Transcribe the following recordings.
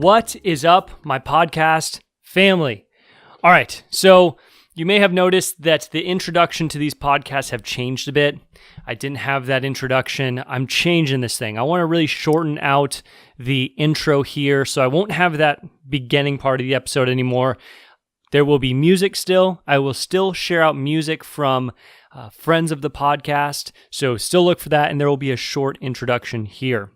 What is up, my podcast family? All right, so you may have noticed that the introduction to these podcasts have changed a bit. I didn't have that introduction. I'm changing this thing. I want to really shorten out the intro here, so I won't have that beginning part of the episode anymore. There will be music still. I will still share out music from friends of the podcast, so still look for that, and there will be a short introduction here.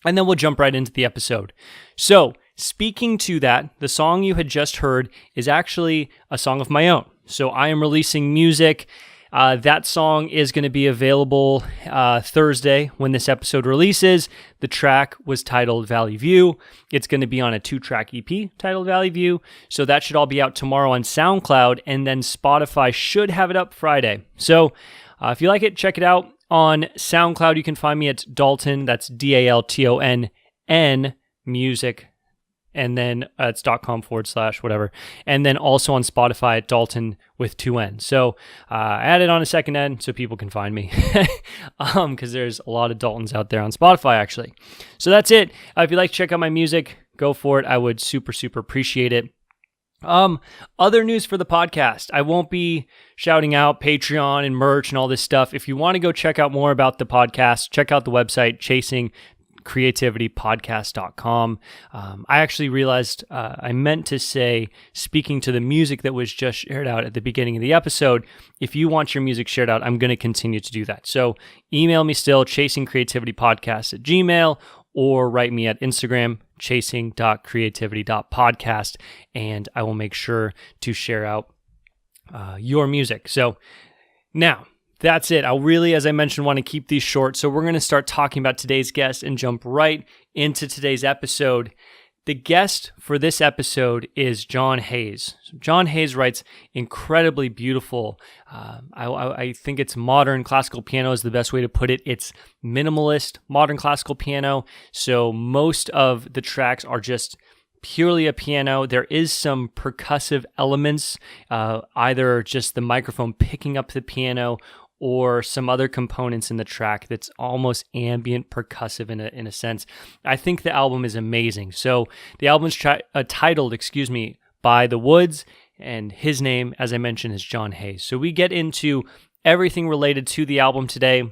And then we'll jump right into the episode. So, speaking to that, the song you had just heard is actually a song of my own. So I am releasing music. That song is going to be available Thursday when this episode releases. The track was titled Valley View. It's going to be on a 2-track EP titled Valley View. So that should all be out tomorrow on SoundCloud, and then Spotify should have it up Friday. So if you like it, check it out. On SoundCloud, you can find me at Dalton, that's DaltonN music, and then it's .com/whatever. And then also on Spotify at Dalton with 2 N. So I added on a second N so people can find me, because there's a lot of Daltons out there on Spotify, actually. So that's it. If you'd like to check out my music, go for it. I would super appreciate it. Other news for the podcast. I won't be shouting out Patreon and merch and all this stuff. If you want to go check out more about the podcast, check out the website, Chasingcreativitypodcast.com. I actually realized I meant to say, speaking to the music that was just shared out at the beginning of the episode, if you want your music shared out, I'm going to continue to do that. So email me still, chasingcreativitypodcast@gmail.com, or write me at Instagram, chasing.creativity.podcast, and I will make sure to share out your music. So now, that's it. I really, as I mentioned, want to keep these short, so we're going to start talking about today's guest and jump right into today's episode. The guest for this episode is John Hayes. So John Hayes writes incredibly beautiful. I think it's modern classical piano is the best way to put it. It's minimalist modern classical piano. So most of the tracks are just purely a piano. There is some percussive elements, either just the microphone picking up the piano or some other components in the track that's almost ambient percussive in a sense. I think the album is amazing. So the album's titled, By the Woods, and his name, as I mentioned, is John Hayes. So we get into everything related to the album today.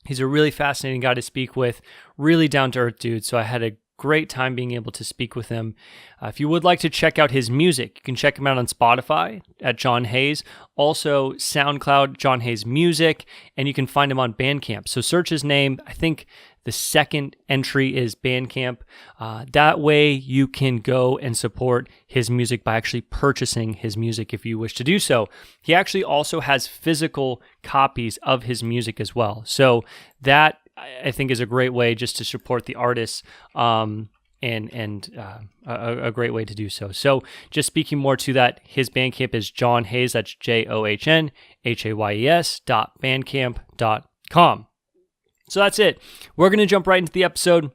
He's a really fascinating guy to speak with, really down-to-earth dude, so I had a great time being able to speak with him. If you would like to check out his music, you can check him out on Spotify at John Hayes, also SoundCloud, John Hayes Music, and you can find him on Bandcamp. So search his name. I think the second entry is Bandcamp. That way you can go and support his music by actually purchasing his music if you wish to do so. He actually also has physical copies of his music as well. So that, I think, is a great way just to support the artists, and a great way to do so. So just speaking more to that, his Bandcamp is John Hayes, that's JohnHayes.bandcamp.com. So that's it. We're going to jump right into the episode.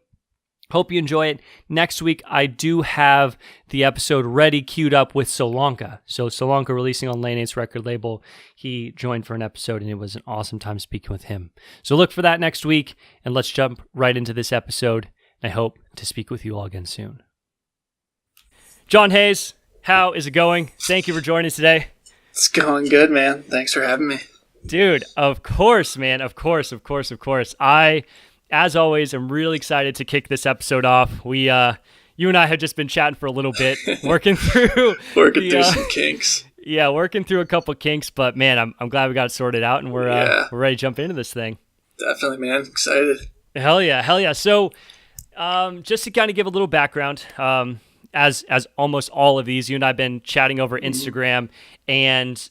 Hope you enjoy it. Next week, I do have the episode ready, queued up with Solanka. So Solanka releasing on Lane 8's record label. He joined for an episode, and it was an awesome time speaking with him. So look for that next week, and let's jump right into this episode. I hope to speak with you all again soon. John Hayes, how is it going? Thank you for joining us today. It's going good, man. Thanks for having me. Dude, of course, man. Of course. I, as always, I'm really excited to kick this episode off. You and I have just been chatting for a little bit, working through some kinks. Yeah, working through a couple kinks, but man, I'm glad we got it sorted out, and we're ready to jump into this thing. Definitely, man. Excited. Hell yeah. So, just to kind of give a little background, as almost all of these, you and I have been chatting over Instagram, and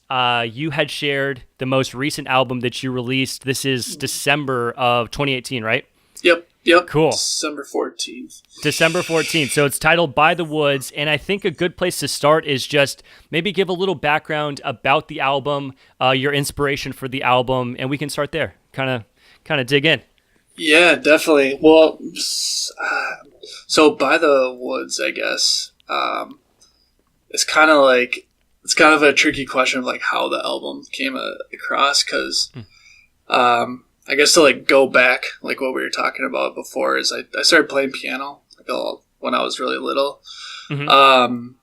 you had shared the most recent album that you released. This is December of 2018, right? Yep. Cool. December 14th. So it's titled By the Woods, and I think a good place to start is just maybe give a little background about the album, your inspiration for the album, and we can start there. Kind of dig in. Yeah, definitely. Well, so By the Woods, I guess, it's kind of a tricky question of like how the album came across, because I guess to like go back, like what we were talking about before, is I started playing piano like when I was really little. Mm-hmm.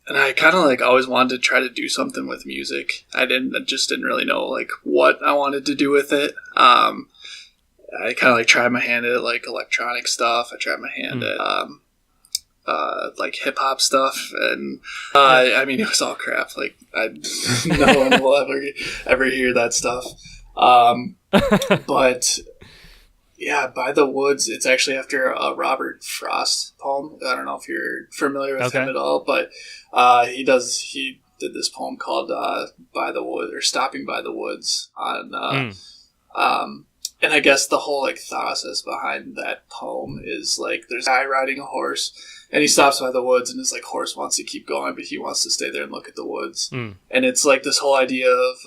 And I kind of like always wanted to try to do something with music. I just didn't really know like what I wanted to do with it. I kind of like tried my hand at like electronic stuff. I tried my hand at like hip hop stuff, and I mean it was all crap. Like no one will ever hear that stuff. But yeah, By the Woods, it's actually after a Robert Frost poem. I don't know if you're familiar with him at all, but he did this poem called By the Woods, or Stopping by the Woods on and I guess the whole like process behind that poem is like there's a guy riding a horse and he stops by the woods and his like horse wants to keep going, but he wants to stay there and look at the woods. And it's like this whole idea of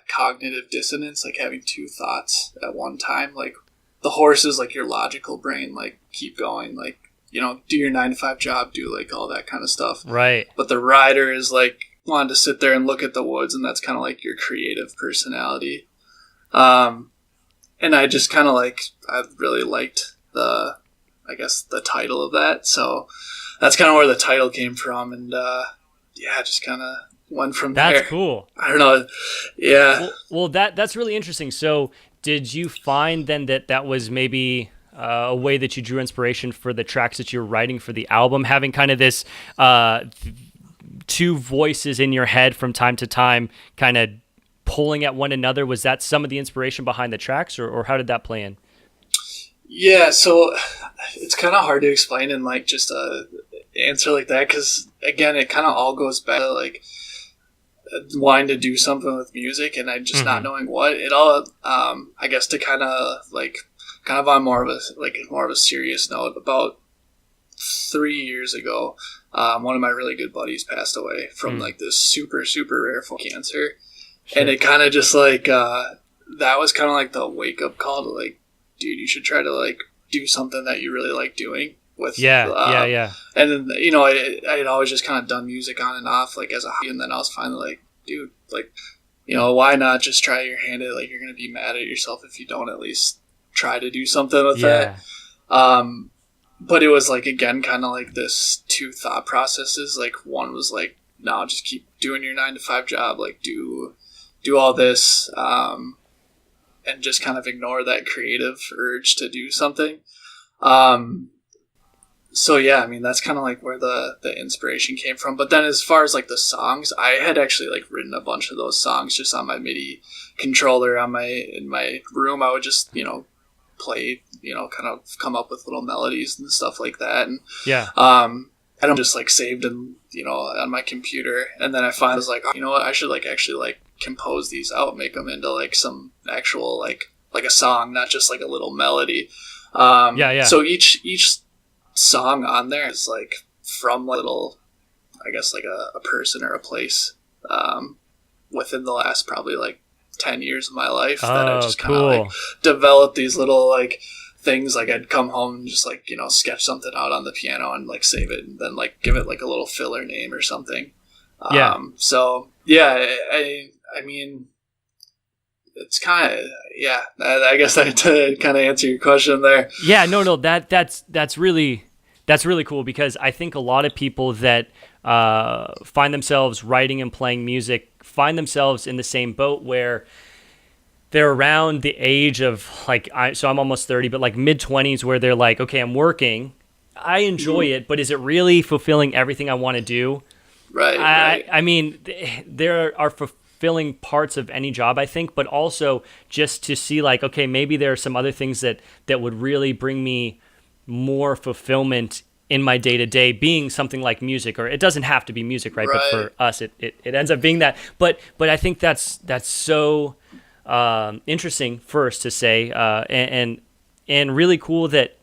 cognitive dissonance, like having two thoughts at one time. Like the horse is like your logical brain, like keep going, like, you know, do your 9-to-5 job, do like all that kind of stuff. Right. But the rider is like wanting to sit there and look at the woods, and that's kind of like your creative personality. And I just kind of like, I really liked the title of that. So that's kind of where the title came from. And just kind of went from there. That's cool. I don't know. Yeah. Well, that's really interesting. So did you find then that was maybe a way that you drew inspiration for the tracks that you're writing for the album, having kind of this two voices in your head from time to time kind of pulling at one another? Was that some of the inspiration behind the tracks, or how did that play in? Yeah, so it's kind of hard to explain in like just a answer like that, because again, it kind of all goes back to like wanting to do something with music and I just not knowing what. It all I guess to kind of on more of a serious note, about 3 years ago, one of my really good buddies passed away from like this super, super rare form of cancer. Sure. And it kind of just like, that was kind of like the wake up call to like, dude, you should try to like do something that you really like doing with. Yeah. And then, you know, I had always just kind of done music on and off, like as a hobby. And then I was finally like, dude, like, you know, why not just try your hand at it? Like, you're going to be mad at yourself if you don't at least try to do something with that. But it was like, again, kind of like this two thought processes. Like one was like, no, just keep doing your 9-to-5 job. Like do all this, and just kind of ignore that creative urge to do something. So yeah, I mean, that's kind of like where the inspiration came from. But then as far as like the songs, I had actually like written a bunch of those songs just on my MIDI controller in my room. I would just, you know, play, you know, kind of come up with little melodies and stuff like that. And I don't just like saved them, you know, on my computer. And then I finally was like, oh, you know what, I should like actually like compose these out, make them into like some actual like a song, not just like a little melody. So each song on there is like from a little, I guess like a person or a place within the last probably like 10 years of my life that I just kind of like developed these little like things. Like I'd come home and just like, you know, sketch something out on the piano and like save it and then like give it like a little filler name or something. So yeah, I mean, it's kind of, I guess I had to kind of answer your question there. Yeah, no, that's really cool, because I think a lot of people that find themselves writing and playing music find themselves in the same boat where they're around the age of like, so I'm almost 30, but like mid-20s, where they're like, okay, I'm working, I enjoy it, but is it really fulfilling everything I want to do? Right. I mean, there are fulfilling parts of any job, I think, but also just to see like, okay, maybe there are some other things that would really bring me more fulfillment in my day-to-day, being something like music, or it doesn't have to be music, right? But for us, it ends up being that. But I think that's so interesting first to say, and really cool that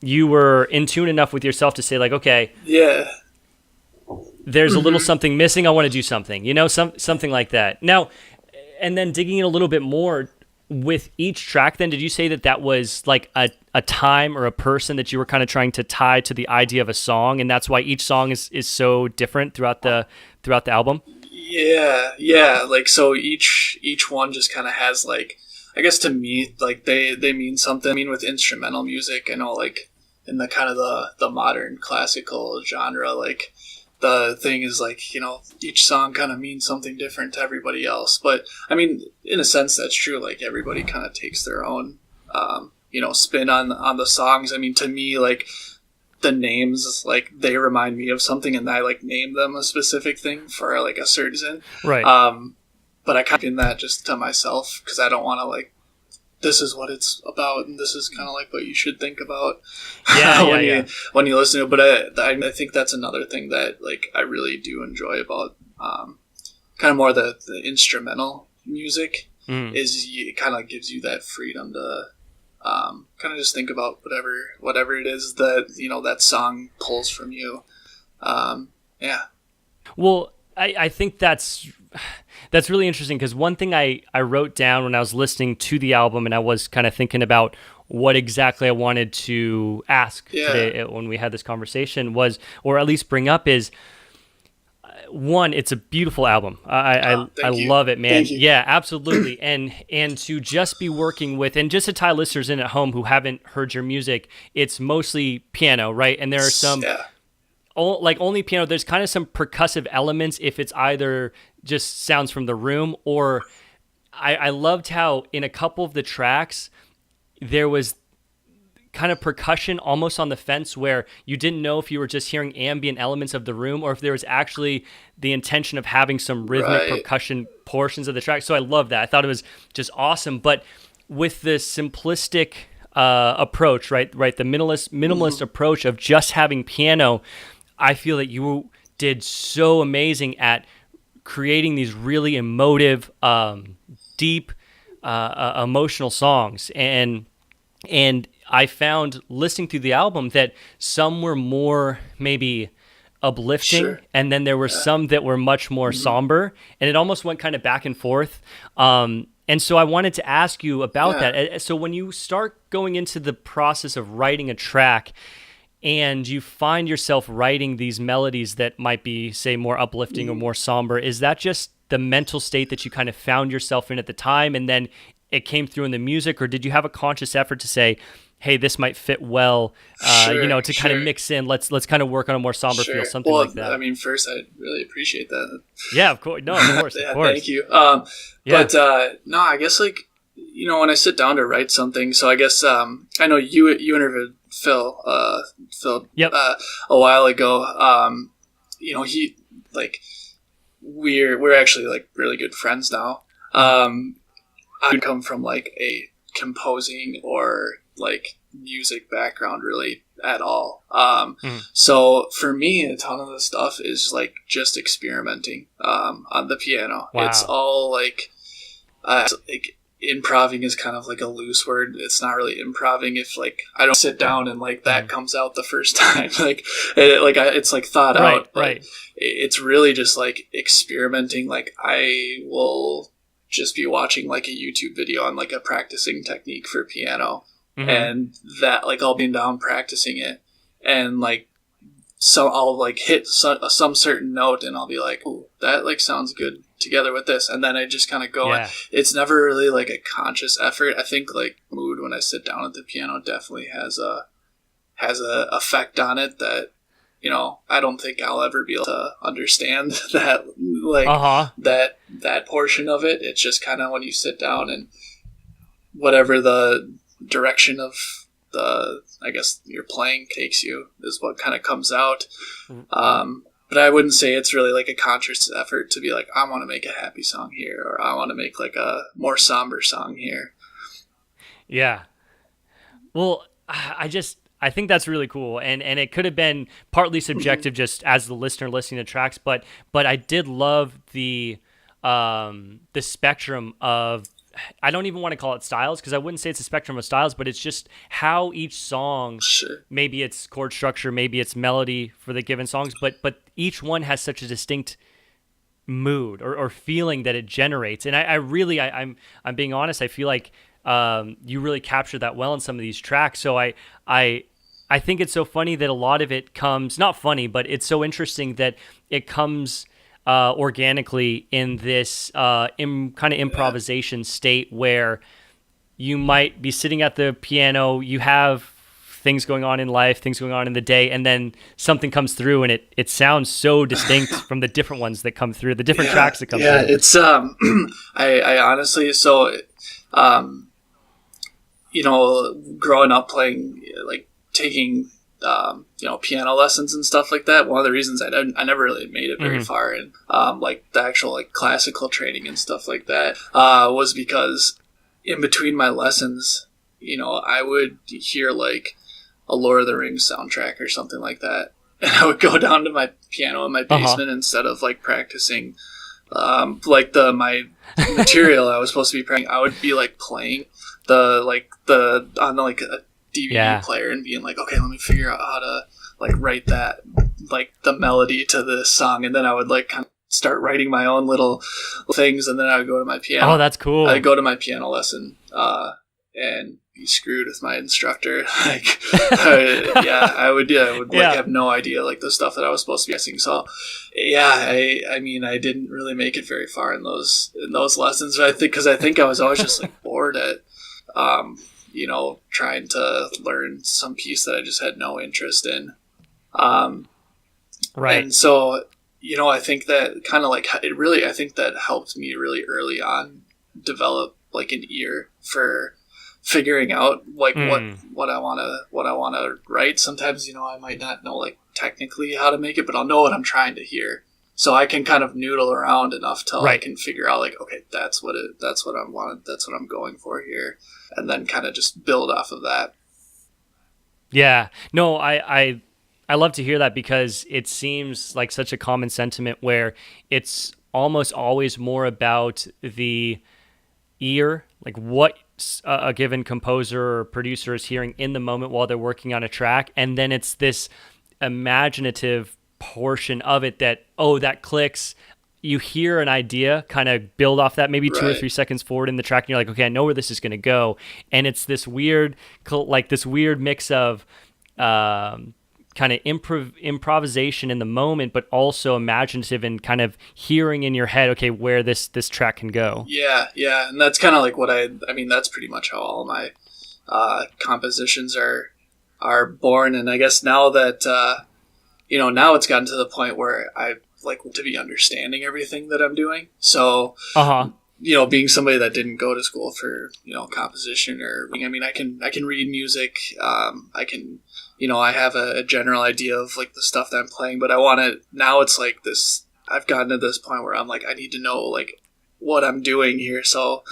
you were in tune enough with yourself to say like, okay, there's a little something missing, I want to do something, you know, something like that. Now, and then digging in a little bit more with each track, then did you say that was like a time or a person that you were kind of trying to tie to the idea of a song, and that's why each song is so different throughout the album? Yeah. Like, so each one just kind of has like, I guess to me, like they mean something. I mean, with instrumental music, I know like in the kind of the modern classical genre, like the thing is like, each song kind of means something different to everybody else. But I mean, in a sense, that's true. Like everybody kind of takes their own, spin on the songs. I mean, to me, like the names, like they remind me of something, and I like name them a specific thing for like a certain reason. Right. But I kind of in that just to myself because I don't want to like, this is what it's about, and this is kind of like what you should think about when you listen to it. But I think that's another thing that like I really do enjoy about kind of more the instrumental music is it kind of gives you that freedom to kind of just think about whatever it is that that song pulls from you. Well, I think that's really interesting because one thing I wrote down when I was listening to the album and I was kind of thinking about what exactly I wanted to ask today when we had this conversation was, or at least bring up is, one, it's a beautiful album. I love it, man. Yeah, absolutely. And to just be working with, and just to tie listeners in at home who haven't heard your music, it's mostly piano, right? And there are some... like only piano, there's kind of some percussive elements if it's either just sounds from the room or I loved how in a couple of the tracks there was kind of percussion almost on the fence where you didn't know if you were just hearing ambient elements of the room or if there was actually the intention of having some rhythmic percussion portions of the track. So I love that. I thought it was just awesome. But with the simplistic approach, right, the minimalist approach of just having piano, I feel that you did so amazing at creating these really emotive, deep, emotional songs. And I found listening through the album that some were more maybe uplifting, and then there were some that were much more somber, and it almost went kind of back and forth. And so I wanted to ask you about that. So when you start going into the process of writing a track, and you find yourself writing these melodies that might be, say, more uplifting or more somber, is that just the mental state that you kind of found yourself in at the time, and then it came through in the music, or did you have a conscious effort to say, hey, this might fit well, to kind of mix in, let's kind of work on a more somber feel, something like that? I mean, first, I really appreciate that. Yeah, of course. No, of course. Of course. Thank you. But no, I guess like, when I sit down to write something, so I guess I know you interviewed Phil a while ago. He like we're actually like really good friends now. I come from like a composing or like music background really at all. So for me, a ton of the stuff is like just experimenting on the piano. Wow. It's all like improving is kind of like a loose word. It's not really improving if like I don't sit down and like that comes out the first time. It's like thought out. Right. It's really just like experimenting. Like I will just be watching like a YouTube video on like a practicing technique for piano, and that like I'll be down practicing it, and like so I'll like hit some certain note, and I'll be like, "Ooh, that like sounds good together with this," and then I just kind of go. Yeah. It's never really like a conscious effort. I think like mood when I sit down at the piano definitely has a effect on it that I don't think I'll ever be able to understand that like that portion of it. It's just kind of when you sit down and whatever the direction of the I guess your playing takes you is what kind of comes out. But I wouldn't say it's really like a conscious effort to be like, I want to make a happy song here, or I want to make like a more somber song here. Yeah. Well, I think that's really cool. And it could have been partly subjective just as the listener listening to tracks, but I did love the spectrum of, I don't even want to call it styles, because I wouldn't say it's a spectrum of styles, but it's just how each song, maybe it's chord structure, maybe it's melody for the given songs, but each one has such a distinct mood or feeling that it generates. And I'm being honest, I feel like you really captured that well in some of these tracks. So I think it's so funny that a lot of it comes, not funny, but it's so interesting that it comes organically in this kind of improvisation state where you might be sitting at the piano, you have things going on in life, things going on in the day, and then something comes through and it sounds so distinct from the different ones that come through, the different tracks that come through. Yeah, it's I honestly, you know, growing up playing, like taking you know, piano lessons and stuff like that. One of the reasons I never really made it very far in like the actual like classical training and stuff like that was because in between my lessons, you know, I would hear like a Lord of the Rings soundtrack or something like that, and I would go down to my piano in my basement instead of like practicing like my material I was supposed to be practicing. I would be like playing on like a DVD player and being like, okay, let me figure out how to like write that, like the melody to this song, and then I would like kind of start writing my own little things, and then I would go to my piano. Oh, that's cool. I'd go to my piano lesson and be screwed with my instructor. Like, I would like have no idea like the stuff that I was supposed to be guessing. So, I mean, I didn't really make it very far in those lessons. But I think I was always just like bored at, you know, trying to learn some piece that I just had no interest in. Right. And so, you know, I think that kind of like I think that helped me really early on develop like an ear for figuring out like what I want to write. Sometimes, you know, I might not know like technically how to make it, but I'll know what I'm trying to hear. So I can kind of noodle around enough till I can figure out like, okay, that's what I wanted. That's what I'm going for here. And then kind of just build off of that. Yeah, no, I love to hear that, because it seems like such a common sentiment where it's almost always more about the ear, like what a given composer or producer is hearing in the moment while they're working on a track. And then it's this imaginative portion of it that clicks. You hear an idea kind of build off that maybe 2 or 3 seconds forward in the track, and you're like, okay, I know where this is going to go. And it's this weird mix of kind of improvisation in the moment, but also imaginative and kind of hearing in your head, okay, where this track can go. Yeah. And that's kind of like what I mean, that's pretty much how all my compositions are born. And I guess now that, you know, now it's gotten to the point where I like to be understanding everything that I'm doing. So, you know, being somebody that didn't go to school for, you know, composition I mean, I can read music. I can, you know, I have a general idea of like the stuff that I'm playing, but now it's like this, I've gotten to this point where I'm like, I need to know like what I'm doing here. So,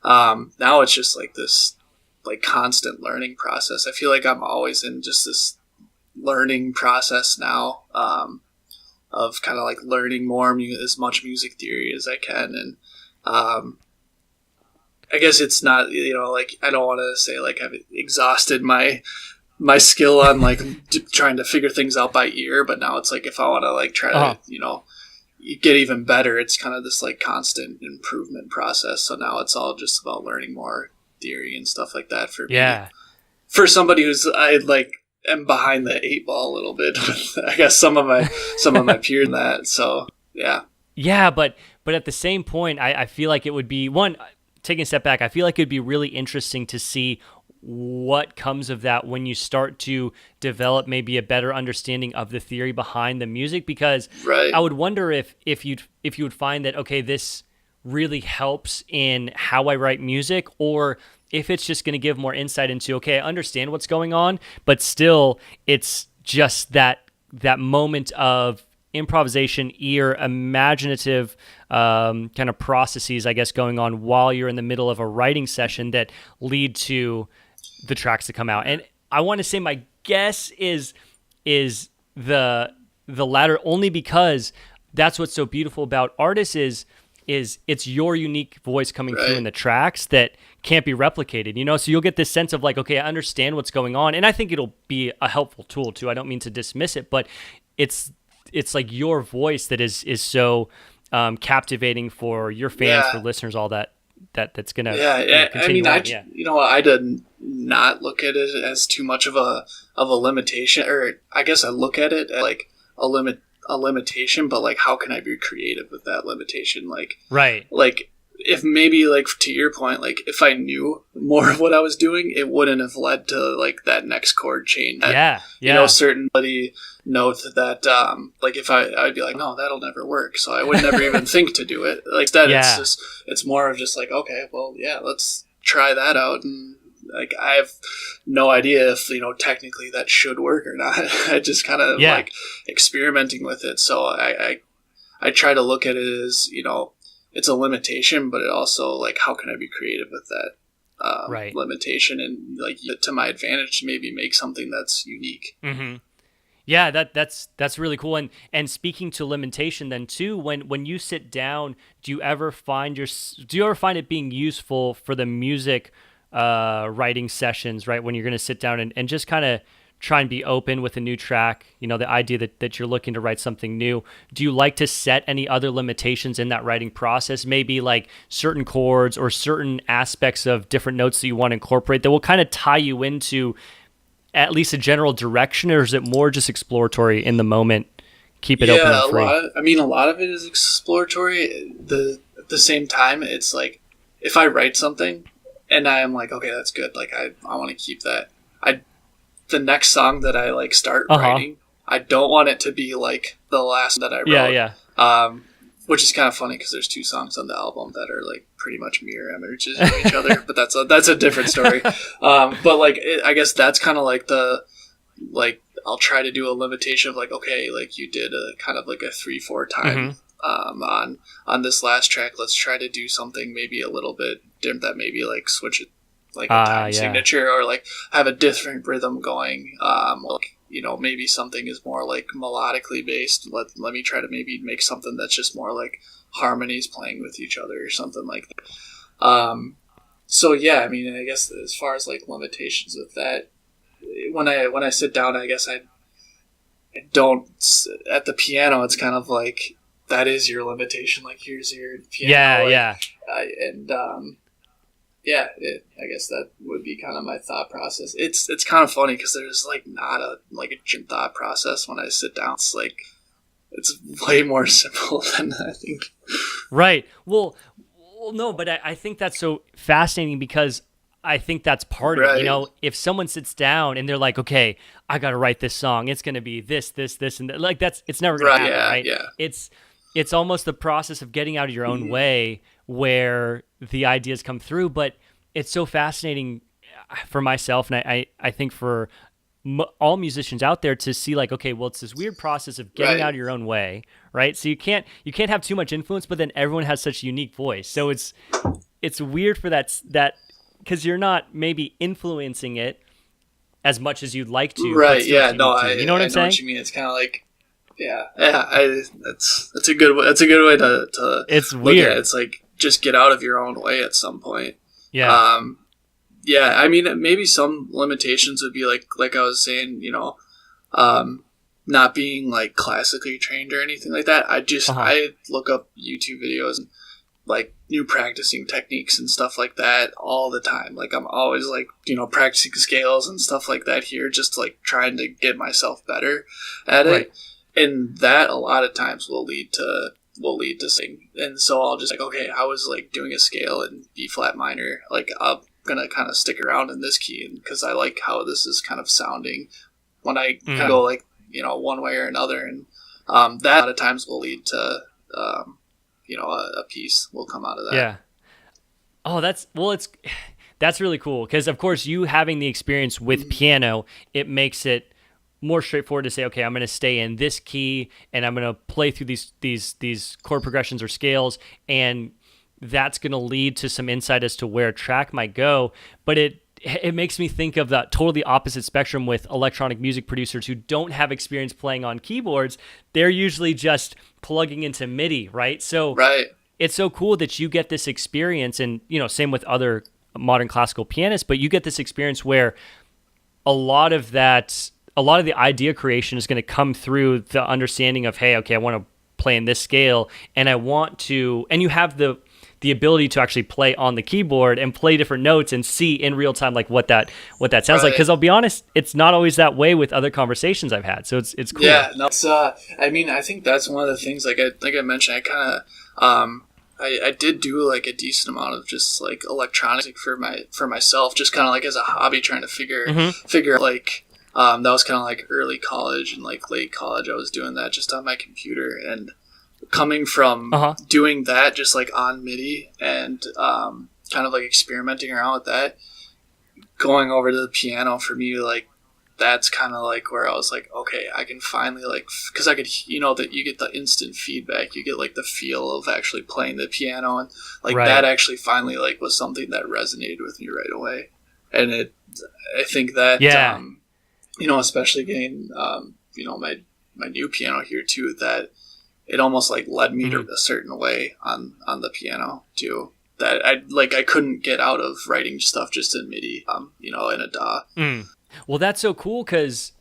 now it's just like this like constant learning process. I feel like I'm always in just this learning process now, of kind of like learning more as much music theory as I can. And, I guess it's not, you know, like, I don't want to say like I've exhausted my skill on like trying to figure things out by ear, but now it's like, if I want to like try to, you know, get even better, it's kind of this like constant improvement process. So now it's all just about learning more theory and stuff like that for me. For somebody who's, I like am behind the 8 ball a little bit with, I guess, some of my peers in that. So yeah, but at the same point, I feel like it would be taking a step back, I feel like it'd be really interesting to see what comes of that when you start to develop maybe a better understanding of the theory behind the music, because I would wonder if you would find that, okay, this really helps in how I write music, or if it's just going to give more insight into, okay, I understand what's going on, but still it's just that moment of improvisation, ear, imaginative kind of processes, I guess, going on while you're in the middle of a writing session that lead to the tracks to come out. And I want to say my guess is the latter, only because that's what's so beautiful about artists is it's your unique voice coming through in the tracks that can't be replicated, you know? So you'll get this sense of like, okay, I understand what's going on. And I think it'll be a helpful tool too. I don't mean to dismiss it, but it's like your voice that is so captivating for your fans, for listeners, all that's going to continue on. You know, I did not look at it as too much of a limitation, or I guess I look at it as like a limitation, but like, how can I be creative with that limitation? Like, like if maybe like to your point, like if I knew more of what I was doing, it wouldn't have led to like that next chord chain. That, certain melody note that like if I'd be like, no, that'll never work. So I would never even think to do it. Like that, it's more of just like, okay, well, yeah, let's try that out. And like I have no idea if technically that should work or not. I just kind of like experimenting with it. So I try to look at it as it's a limitation, but it also like how can I be creative with that limitation and like to my advantage to maybe make something that's unique. Mm-hmm. Yeah, that's really cool. And speaking to limitation, then too, when you sit down, do you ever find it being useful for the music writing sessions, right? When you're going to sit down and just kind of try and be open with a new track, the idea that you're looking to write something new. Do you like to set any other limitations in that writing process? Maybe like certain chords or certain aspects of different notes that you want to incorporate that will kind of tie you into at least a general direction, or is it more just exploratory in the moment? Keep it open and free. A lot of it is exploratory. At the same time, it's like if I write something and I am like, okay, that's good. Like I want to keep that. The next song that I like start writing, I don't want it to be like the last that I wrote. Which is kind of funny because there's 2 songs on the album that are like pretty much mirror images of each other, but that's a different story. But like I guess that's kind of like I'll try to do a limitation of like, okay, like you did a kind of like a 3-4 time on this last track. Let's try to do something maybe a little bit different, that maybe like switch it like a time signature, or like have a different rhythm going. Maybe something is more like melodically based. Let me try to maybe make something that's just more like harmonies playing with each other or something like that. So yeah, I mean, I guess as far as like limitations with that, when I sit down, I guess I don't at the piano. It's kind of like that is your limitation. Like here's your piano. I guess that would be kind of my thought process. It's kind of funny because there's like not a gym thought process when I sit down. It's like it's way more simple than I think. Right. Well, no, but I think that's so fascinating because I think that's part of it. If someone sits down and they're like, okay, I got to write this song. It's going to be this, and that. Like it's never going to happen, right? Yeah. It's almost the process of getting out of your own way where the ideas come through, but it's so fascinating for myself, and I think for all musicians out there to see like, okay, well, it's this weird process of getting out of your own way, right? So you can't have too much influence, but then everyone has such a unique voice. So it's weird for that because you're not maybe influencing it as much as you'd like to. Right? Yeah. No, you know what I'm saying? What you mean? It's kind of like. Yeah. That's a good way to. It's look weird. At it. It's like just get out of your own way at some point. Yeah. I mean, maybe some limitations would be like I was saying, not being like classically trained or anything like that. I look up YouTube videos and like new practicing techniques and stuff like that all the time. Like I'm always like, practicing scales and stuff like that here, just like trying to get myself better at it. And that a lot of times will lead to sing. And so I'll just like, okay, I was like doing a scale in B flat minor. Like I'm gonna kind of stick around in this key because I like how this is kind of sounding when I kind of go like, one way or another. And that a lot of times will lead to, a piece will come out of that. Yeah. Oh, that's really cool. Because of course you having the experience with piano, it makes it more straightforward to say, okay, I'm going to stay in this key and I'm going to play through these chord progressions or scales, and that's going to lead to some insight as to where a track might go. But it makes me think of that totally opposite spectrum with electronic music producers who don't have experience playing on keyboards. They're usually just plugging into MIDI, right? So it's so cool that you get this experience, and same with other modern classical pianists, but you get this experience where a lot of the idea creation is going to come through the understanding of, hey, okay, I want to play in this scale, and you have the ability to actually play on the keyboard and play different notes and see in real time like what that sounds like. Because I'll be honest, it's not always that way with other conversations I've had. So it's cool. Yeah, no, it's I mean, I think that's one of the things. Like I mentioned, I kind of I did do like a decent amount of just like electronic for myself, just kind of like as a hobby, trying to figure out like that was kind of like early college and like late college. I was doing that just on my computer, and coming from doing that just like on MIDI and kind of like experimenting around with that, going over to the piano for me, like that's kind of like where I was like, okay, I can finally like, because I could, that you get the instant feedback, you get like the feel of actually playing the piano, and like that actually finally like was something that resonated with me right away. And I think that, especially getting, my new piano here too, that it almost like led me to a certain way on the piano too, that I couldn't get out of writing stuff just in MIDI, in a DAW. Well, that's so cool because,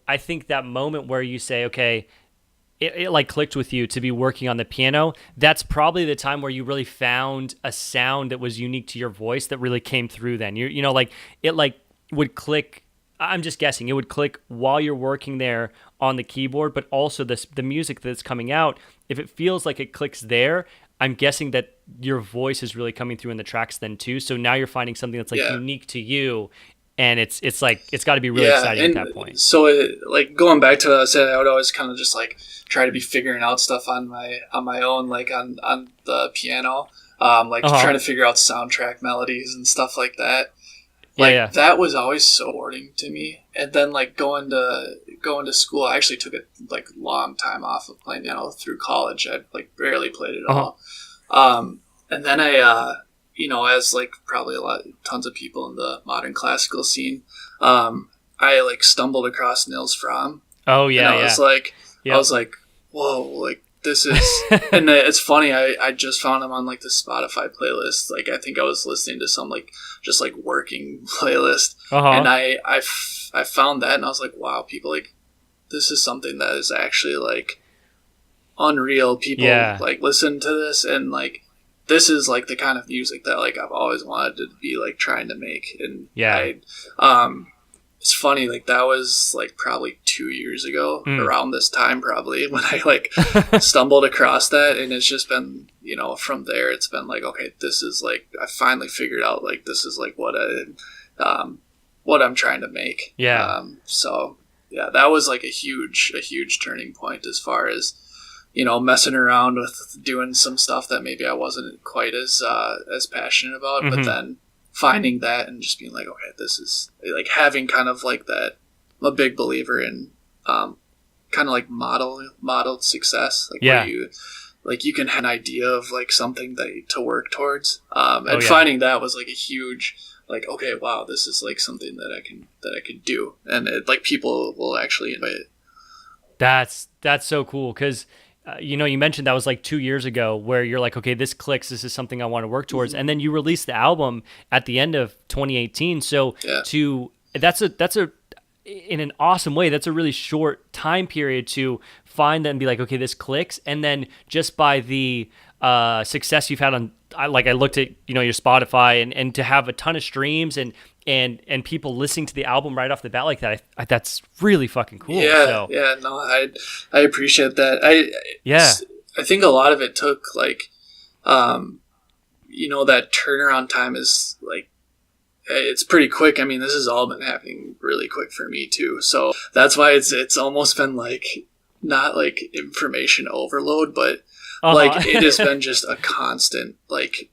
I think that moment where you say, okay, it like clicked with you to be working on the piano, that's probably the time where you really found a sound that was unique to your voice that really came through then. It like would click. I'm just guessing. It would click while you're working there on the keyboard, but also the music that's coming out, if it feels like it clicks there, I'm guessing that your voice is really coming through in the tracks then too. So now you're finding something that's like unique to you. And it's like, it's got to be really exciting at that point. So like going back to what I said, I would always kind of just like try to be figuring out stuff on my own, like on the piano, trying to figure out soundtrack melodies and stuff like that. Like that was always so boring to me. And then like going to school, I actually took a like long time off of playing piano through college. I like barely played it all. And then I, as like probably tons of people in the modern classical scene, I like stumbled across Nils Frahm. Oh yeah, and I was like, whoa, like this is, and it's funny. I just found him on like the Spotify playlist. Like I think I was listening to some like just like working playlist, and I found that, and I was like, wow, people like this is something that is actually like unreal. People like listen to this, and like this is like the kind of music that like I've always wanted to be like trying to make. And it's funny, like that was like probably 2 years ago around this time, probably, when I like stumbled across that. And it's just been, from there it's been like, okay, this is like, I finally figured out like this is like what I'm trying to make. So that was like a huge turning point as far as messing around with doing some stuff that maybe I wasn't quite as passionate about, but then finding that and just being like, okay, this is like having kind of like that. I'm a big believer in kind of like modeled success, like where you can have an idea of like something to work towards, and finding that was like a huge like, okay, wow, this is like something that I can do, and like people will actually enjoy it. That's so cool because. You mentioned that was like 2 years ago where you're like, okay, this clicks. This is something I want to work towards. And then you released the album at the end of 2018. So that's in an awesome way. That's a really short time period to find that and be like, okay, this clicks. And then just by the success you've had I looked at, your Spotify and to have a ton of streams and people listening to the album right off the bat like that, that's really fucking cool. I appreciate that. I think a lot of it took like, that turnaround time is like, it's pretty quick. I mean, this has all been happening really quick for me too. So that's why it's almost been like, not like information overload, but like it has been just a constant, like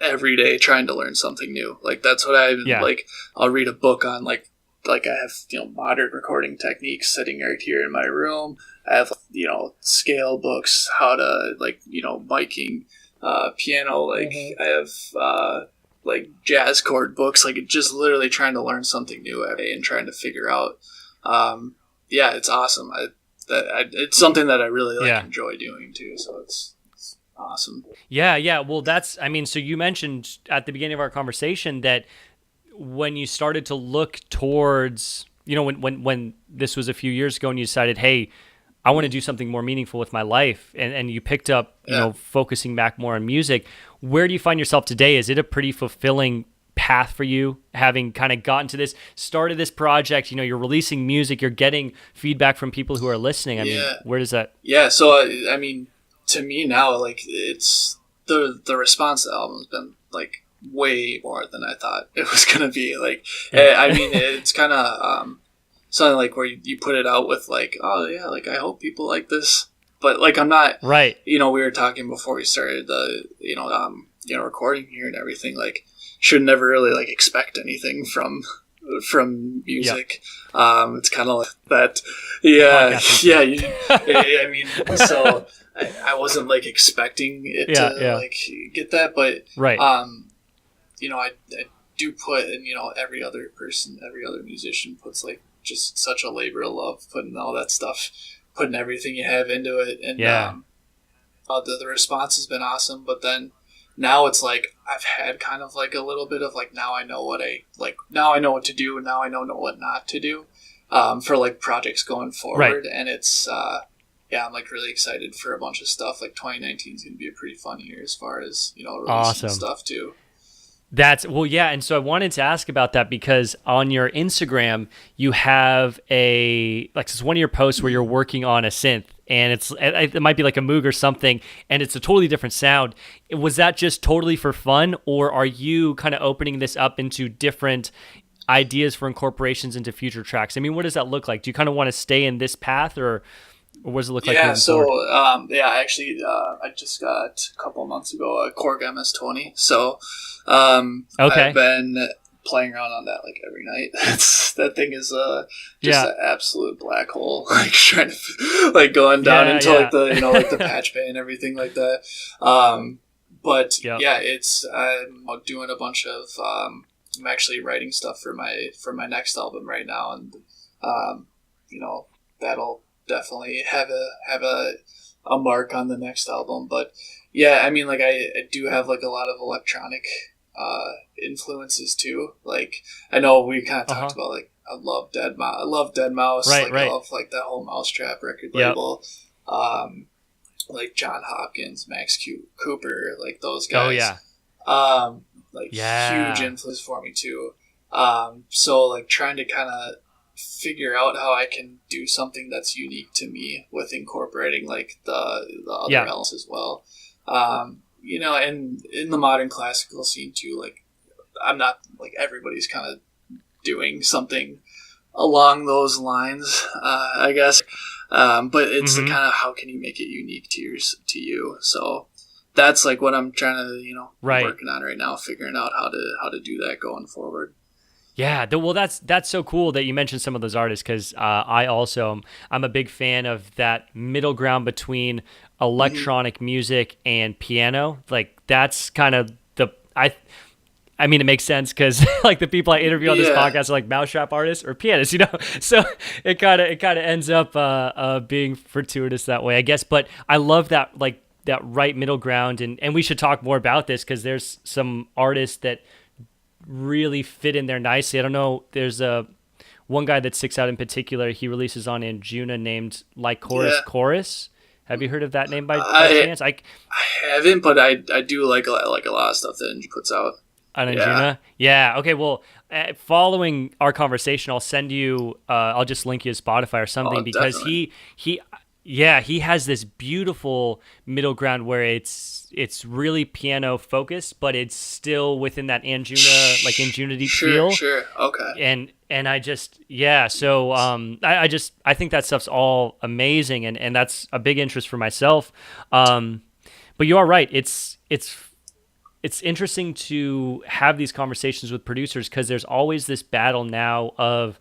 every day trying to learn something new. Like that's what like I'll read a book on like I have, modern recording techniques sitting right here in my room. I have, scale books, how to like, miking, piano. Like I have, like jazz chord books, like just literally trying to learn something new every day and trying to figure out, it's awesome. It's something that I really enjoy doing too. So it's awesome. Yeah. Well, so you mentioned at the beginning of our conversation that when you started to look towards, when this was a few years ago and you decided, hey, I want to do something more meaningful with my life. And you picked up, focusing back more on music. Where do you find yourself today? Is it a pretty fulfilling path for you, having kind of gotten to this, started this project, you're releasing music, you're getting feedback from people who are listening. I mean, where does that? Yeah. So, to me now, like it's the response to the album has been like way more than I thought it was gonna be. Like, I mean, it's kind of something like where you put it out with like, oh yeah, like I hope people like this, but like I'm not right. You know, we were talking before we started the recording here and everything. Like, should never really like expect anything from music. Yep. It's kind of like that. Yeah, yeah. I mean, so I wasn't like expecting it to like get that, but right. You know, I do put, and you know, every other musician puts like just such a labor of love, putting all that stuff, putting everything you have into it, and the response has been awesome. But then now it's like I've had kind of like a little bit of like, now I know what to do, now I know what not to do for like projects going forward, and it's I'm like really excited for a bunch of stuff. Like 2019 is going to be a pretty fun year as far as, you know, releasing stuff too. And so I wanted to ask about that because on your Instagram you have it's one of your posts where you're working on a synth, and it might be like a Moog or something, and it's a totally different sound. Was that just totally for fun, or are you kind of opening this up into different ideas for incorporations into future tracks? I mean, what does that look like? Do you kind of want to stay in this path, or what does it look like? Yeah, so actually, I just got a couple of months ago a Korg MS-20, so I've been playing around on that like every night. That thing is just an absolute black hole, like trying to like going down into like the, you know, like the patch bay and everything like that. It's I'm doing a bunch of I'm actually writing stuff for my next album right now, and you know, that'll definitely have a mark on the next album. But yeah, I mean, like I do have like a lot of electronic influences too. Like I know we kind of talked about like I love Dead Mouse. I love like that whole Mousetrap record label. Like John Hopkins, Max Cooper, like those guys. Huge influence for me too. So like trying to kind of figure out how I can do something that's unique to me with incorporating like the other elements as well. You know, and in the modern classical scene too, like I'm not like everybody's kind of doing something along those lines, I guess. But it's kind of how can you make it unique to you? So that's like what I'm trying to, you know, working on right now, figuring out how to do that going forward. Yeah, well, that's so cool that you mentioned some of those artists, because I'm a big fan of that middle ground between electronic music and piano. Like that's kind of I mean, it makes sense because like the people I interview on this podcast are like mousetrap artists or pianists, you know. So it kind of ends up being fortuitous that way, I guess. But I love that like that right middle ground, and we should talk more about this because there's some artists that really fit in there nicely. I don't know. There's one guy that sticks out in particular. He releases on Anjuna named Lycoris Chorus. Have you heard of that name by chance? I haven't, but I do like a lot of stuff that Anjuna puts out. On Anjuna? Yeah. Okay. Well, following our conversation, I'll send you. I'll just link you his Spotify or something because definitely. he has this beautiful middle ground where it's really piano focused, but it's still within that Anjuna like Anjuna feel. Sure. Okay. And I just so I think that stuff's all amazing, and that's a big interest for myself. But you are right. It's interesting to have these conversations with producers because there's always this battle now of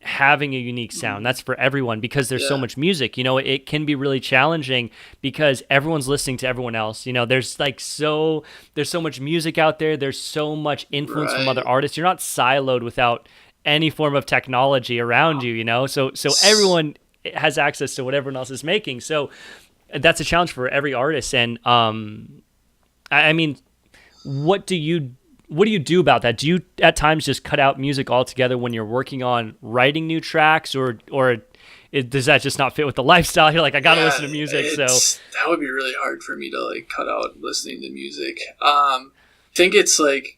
having a unique sound. That's for everyone because there's so much music. You know, it can be really challenging because everyone's listening to everyone else. You know, there's so much music out there. There's so much influence from other artists. You're not siloed without any form of technology around you, you know? So everyone has access to what everyone else is making. So that's a challenge for every artist. And I mean, what do you do about that? Do you at times just cut out music altogether when you're working on writing new tracks, or does that just not fit with the lifestyle? You're like, I gotta listen to music. So that would be really hard for me to like cut out listening to music. I think it's like,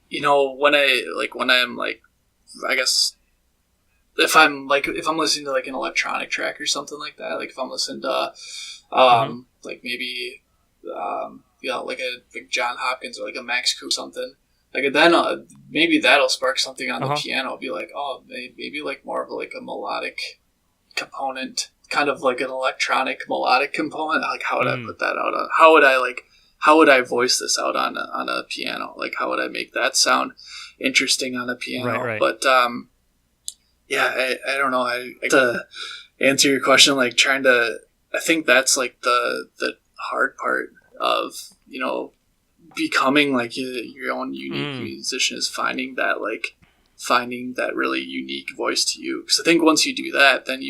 you know, when I'm like, I guess if I'm listening to like an electronic track or something like that, like if I'm listening to Like maybe like John Hopkins or like a Max Coupe something. Like then maybe that'll spark something on the piano. It'll be like, oh, maybe like more of like a melodic component, kind of like an electronic melodic component. Like how would I put that out on? How would I voice this out on a piano? Like how would I make that sound interesting on a piano? Right. But I don't know. To answer your question, like I think that's like the hard part of, you know, becoming like your own unique musician, is finding that really unique voice to you. Because I think once you do that, then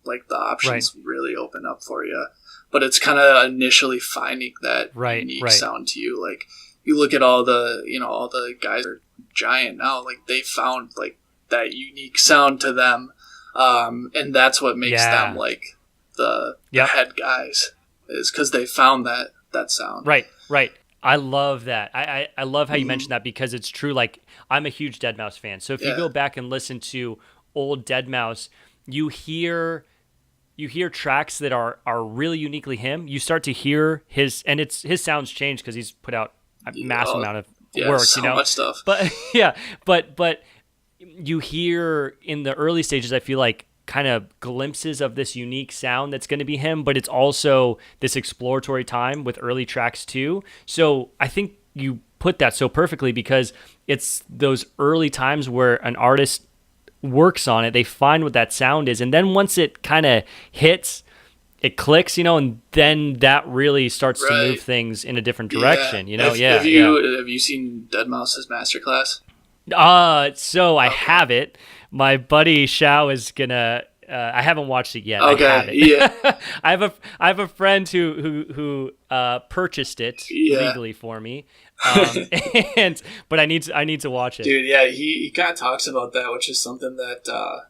like the options really open up for you. But it's kind of initially finding that unique sound to you. Like you look at all the guys that are giant now, like they found like that unique sound to them. And that's what makes them like the head guys, is because they found that sound. Right. I love that. I love how you mentioned that, because it's true. Like I'm a huge Deadmau5 fan. So if you go back and listen to old Deadmau5, you hear tracks that are really uniquely him. You start to hear his sounds change because he's put out a massive amount of work, so much stuff. But but you hear in the early stages, I feel like, kind of glimpses of this unique sound that's going to be him, but it's also this exploratory time with early tracks too. So I think you put that so perfectly, because it's those early times where an artist works on it, they find what that sound is, and then once it kind of hits, it clicks, you know, and then that really starts to move things in a different direction, you know. Have you seen Deadmau5's masterclass? So I have it. My buddy Shao is gonna. I haven't watched it yet. Okay. I have it. Yeah. I have a friend who purchased it legally for me. But I need to watch it. Dude, yeah, he kind of talks about that, which is something that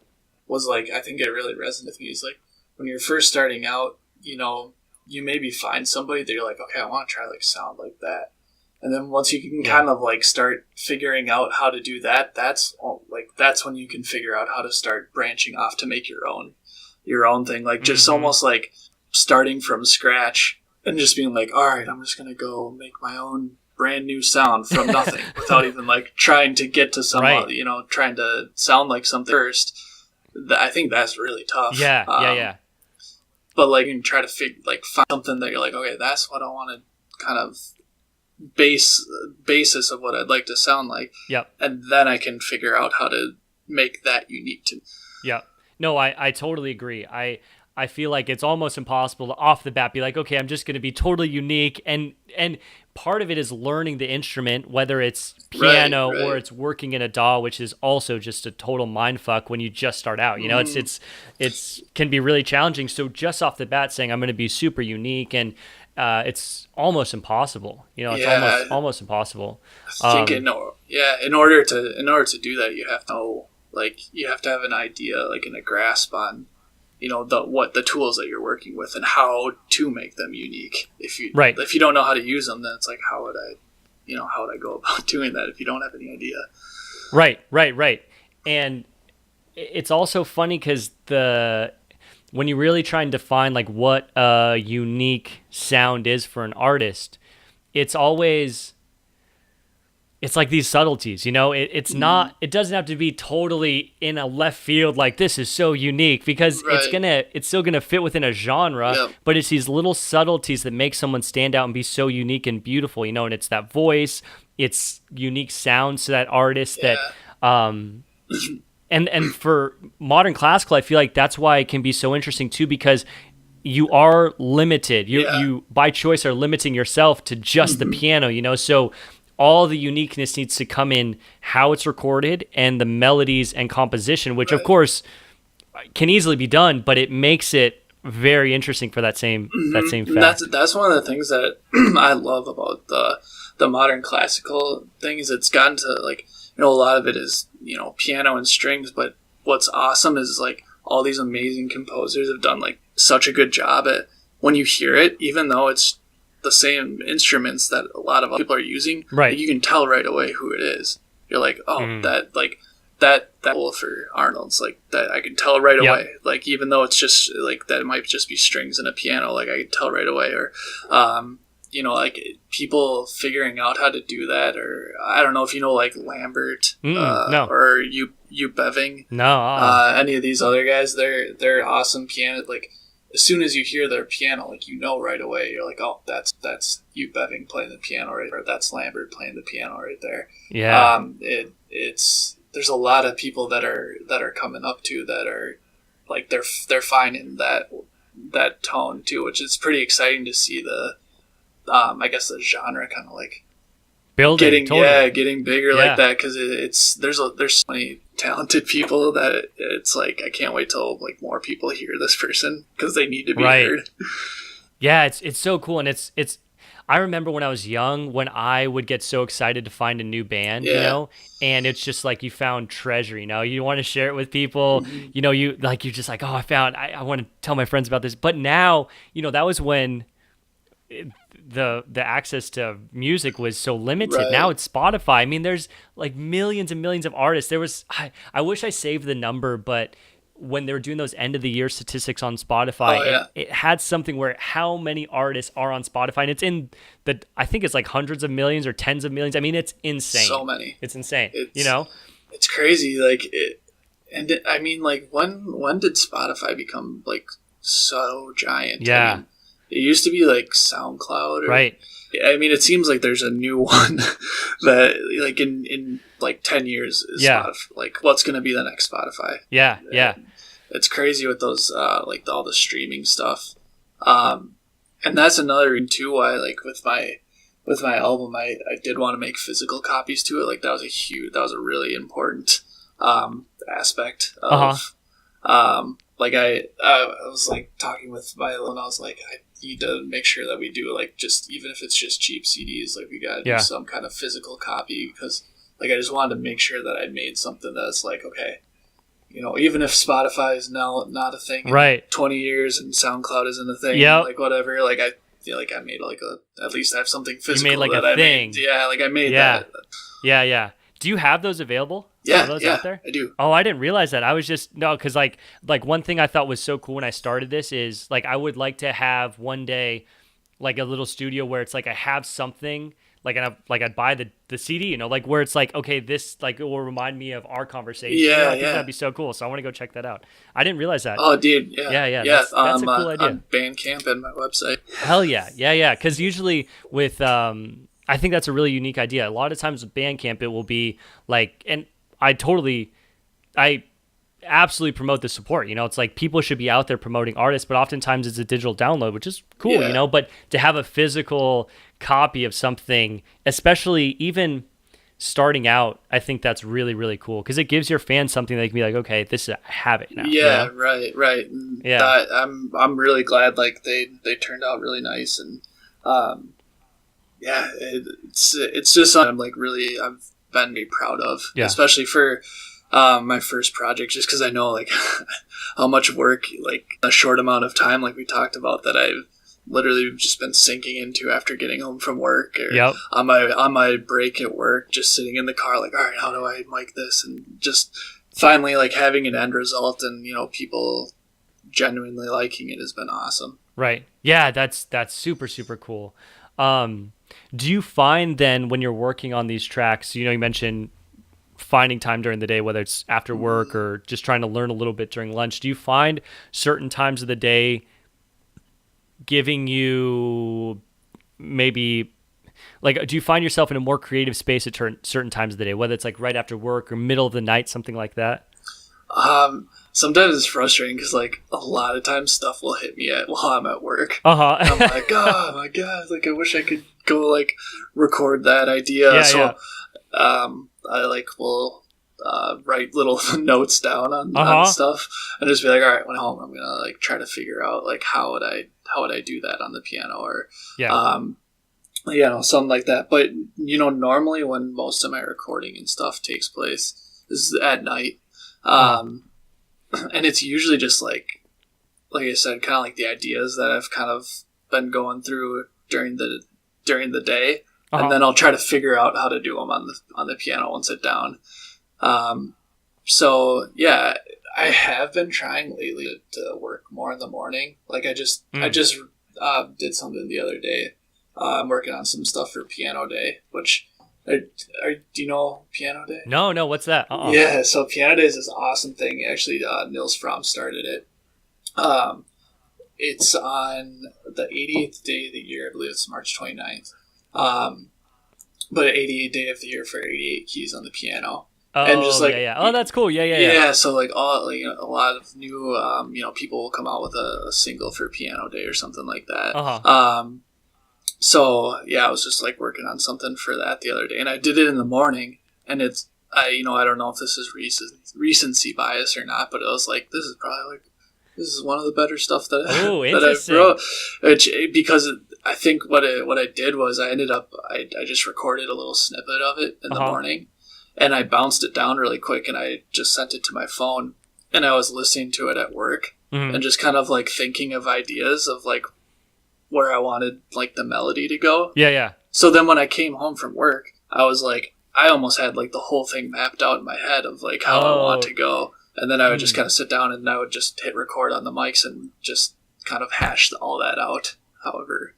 was like, I think it really resonated with me. Is like when you're first starting out, you know, you maybe find somebody that you're like, okay, I want to try like sound like that. And then once you can kind of like start figuring out how to do that, that's when you can figure out how to start branching off to make your own thing. Like just almost like starting from scratch and just being like, all right, I'm just going to go make my own brand new sound from nothing without even like trying to get to you know, trying to sound like something first. I think that's really tough. Yeah. But like, you try to find something that you're like, okay, that's what I want to kind of basis of what I'd like to sound like. Yep. And then I can figure out how to make that unique to me. Yeah. No, I totally agree. I feel like it's almost impossible to off the bat be like, okay, I'm just going to be totally unique. And part of it is learning the instrument, whether it's piano or it's working in a DAW, which is also just a total mindfuck when you just start out. You know, it's can be really challenging. So just off the bat saying I'm going to be super unique, and it's almost impossible. You know, it's almost impossible. I think in order to do that, you have to have an idea, like, in a grasp on, you know, the tools that you're working with and how to make them unique. If you don't know how to use them, then it's like, how would I go about doing that if you don't have any idea? Right. And it's also funny because when you really try and define like what a unique sound is for an artist, it's like these subtleties, you know. It doesn't have to be totally in a left field like this is so unique, because it's still gonna fit within a genre, but it's these little subtleties that make someone stand out and be so unique and beautiful, you know. And it's that voice, it's unique sounds to that artist that and for modern classical, I feel like that's why it can be so interesting too, because you are limited. You by choice are limiting yourself to just the piano, you know. So all the uniqueness needs to come in how it's recorded and the melodies and composition, which of course can easily be done, but it makes it very interesting for that same fact. That's one of the things that I love about the modern classical thing, is it's gotten to, like, you know, a lot of it is, you know, piano and strings, but what's awesome is like all these amazing composers have done like such a good job at, when you hear it, even though it's the same instruments that a lot of people are using, like, you can tell right away who it is. You're like, oh, that for Arnold's like that I can tell right away. Like even though it's just like that, it might just be strings and a piano. Like I can tell right away. Or like people figuring out how to do that. Or I don't know if you know like Lambert no. or you Beving. No. Any of these other guys, they're awesome piano. Like as soon as you hear their piano, like right away, you're like, oh, that's you Beving playing the piano right, or that's Lambert playing the piano right there. Yeah. It's there's a lot of people that are coming up to that are like they're finding that tone too, which is pretty exciting to see the I guess the genre kind of like building, getting bigger like that, because there's so many talented people that it's like I can't wait till like more people hear this person because they need to be heard. Yeah, it's so cool, and it's. I remember when I was young, when I would get so excited to find a new band, and it's just like you found treasure, you want to share it with people, you're just like, oh, I want to tell my friends about this. But now, that was when the access to music was so limited. Right. Now it's Spotify. I mean, there's like millions and millions of artists. I wish I saved the number, but when they were doing those end of the year statistics on Spotify, it had something where how many artists are on Spotify, and it's in I think it's like hundreds of millions or tens of millions. I mean, it's insane. So many. It's insane. It's crazy. Like I mean, like when did Spotify become like so giant? Yeah. I mean, it used to be like SoundCloud. Right. I mean, it seems like there's a new one that like in like 10 years is Spotify. Like what's going to be the next Spotify? Yeah. It's crazy with those like all the streaming stuff. And that's another reason too why like with my album I did want to make physical copies to it. Like that was a really important aspect of like I was like talking with Viola and I was like, I need to make sure that we do like just even if it's just cheap CDs, like we gotta do some kind of physical copy, because like I just wanted to make sure that I made something that's like, okay, even if Spotify is now not a thing in 20 years and SoundCloud isn't a thing, like whatever, like I feel like I made like at least I have something physical. You made like that a I thing. Made. Yeah, like I made that. Yeah. Do you have those available? Yeah, Are those out there? I do. Oh, I didn't realize that. I was just because like one thing I thought was so cool when I started this is like I would like to have one day like a little studio where it's like I have something like I'd buy the CD, like where it's like, okay, this like it will remind me of our conversation. Yeah, I think that'd be so cool. So I want to go check that out. I didn't realize that. Oh, dude, yeah. That's a cool idea. On Bandcamp and my website. Hell yeah. Because usually with I think that's a really unique idea. A lot of times with Bandcamp, it will be like, and I absolutely promote the support. It's like people should be out there promoting artists, but oftentimes it's a digital download, which is cool, but to have a physical copy of something, especially even starting out, I think that's really, really cool because it gives your fans something they can be like, okay, I have it now. Yeah, right. Yeah. I'm really glad like they turned out really nice, and it's just something I'm like really I've been very proud of, especially for my first project, just because I know like how much work like a short amount of time like we talked about that I've literally just been sinking into after getting home from work or on my break at work, just sitting in the car like, all right, how do I mic this, and just finally like having an end result and people genuinely liking it has been awesome. Right. Yeah, that's super, super cool. Do you find then when you're working on these tracks, you mentioned finding time during the day, whether it's after work or just trying to learn a little bit during lunch, do you find certain times of the day giving you maybe like, do you find yourself in a more creative space at certain times of the day, whether it's like right after work or middle of the night, something like that? Sometimes it's frustrating because like a lot of times stuff will hit me while I'm at work. I'm like, oh my god, like I wish I could go like record that idea. I like will write little notes down on stuff and just be like, all right, when I'm home, I'm gonna like try to figure out like how would I do that on the piano or something like that. But normally when most of my recording and stuff takes place is at night. And it's usually just like I said, kind of like the ideas that I've kind of been going through during the day, and then I'll try to figure out how to do them on the piano and sit down. So yeah, I have been trying lately to work more in the morning. Like I just did something the other day. I'm working on some stuff for Piano Day, which do you know Piano Day? No, what's that? Yeah, so Piano Day is this awesome thing. Actually, Nils Frahm started it. It's on the 88th day of the year. I believe it's March 29th. But 88th day of the year for 88 keys on the piano. Oh, and just like, yeah. Oh, that's cool. Yeah. Yeah, so like a lot of new people will come out with a single for Piano Day or something like that. So yeah, I was just like working on something for that the other day, and I did it in the morning, and I don't know if this is recency bias or not, but I was like, this is one of the better stuff that I wrote, because I think what I did was I just recorded a little snippet of it in the morning, and I bounced it down really quick, and I just sent it to my phone, and I was listening to it at work, and just kind of like thinking of ideas of like where I wanted like the melody to go. Yeah. So then when I came home from work, I was like, I almost had like the whole thing mapped out in my head of like how I want to go. And then I would just kind of sit down and I would just hit record on the mics and just kind of hash all that out. However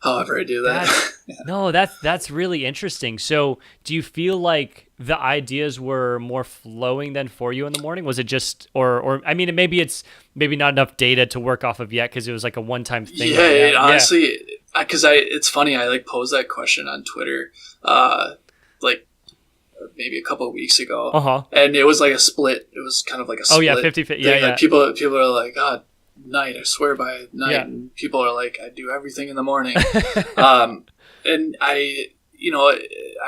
I do that. No, that's really interesting. So do you feel like the ideas were more flowing than for you in the morning? Was it just, or I mean, it's maybe not enough data to work off of yet because it was like a one-time thing. Yeah, honestly, because it's funny, I like posed that question on Twitter, like maybe a couple of weeks ago, and it was like a split. It was kind of like a split. 50-50. Yeah. Like people are like, God, night, I swear by night, and people are like, I do everything in the morning. And I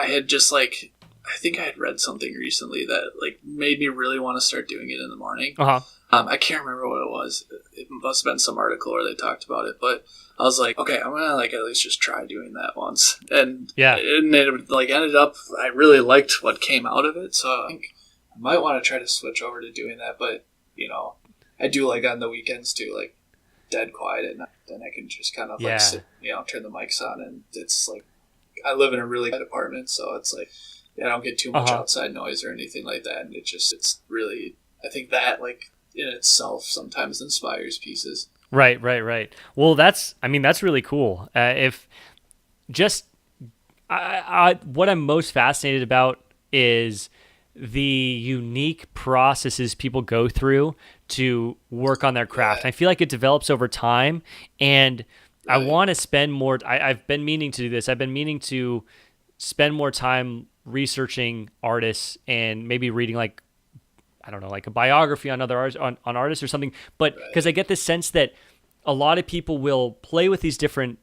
had just like, I think I had read something recently that like made me really want to start doing it in the morning. I can't remember what it was. It must have been some article where they talked about it, but I was like, okay, I'm gonna like at least just try doing that once. And it like ended up, I really liked what came out of it, so I think I might want to try to switch over to doing that. But I do like on the weekends too, like dead quiet at night. Then I can just kind of like sit, turn the mics on, and it's like I live in a really good apartment, so it's like I don't get too much outside noise or anything like that, and it's really, I think that like in itself sometimes inspires pieces. Right. Well, that's really cool. What I'm most fascinated about is the unique processes people go through to work on their craft. I feel like it develops over time, and I want to spend more. I've been meaning to do this. I've been meaning to spend more time researching artists and maybe reading like, I don't know, like a biography on other artists, on artists or something. But because I get this sense that a lot of people will play with these different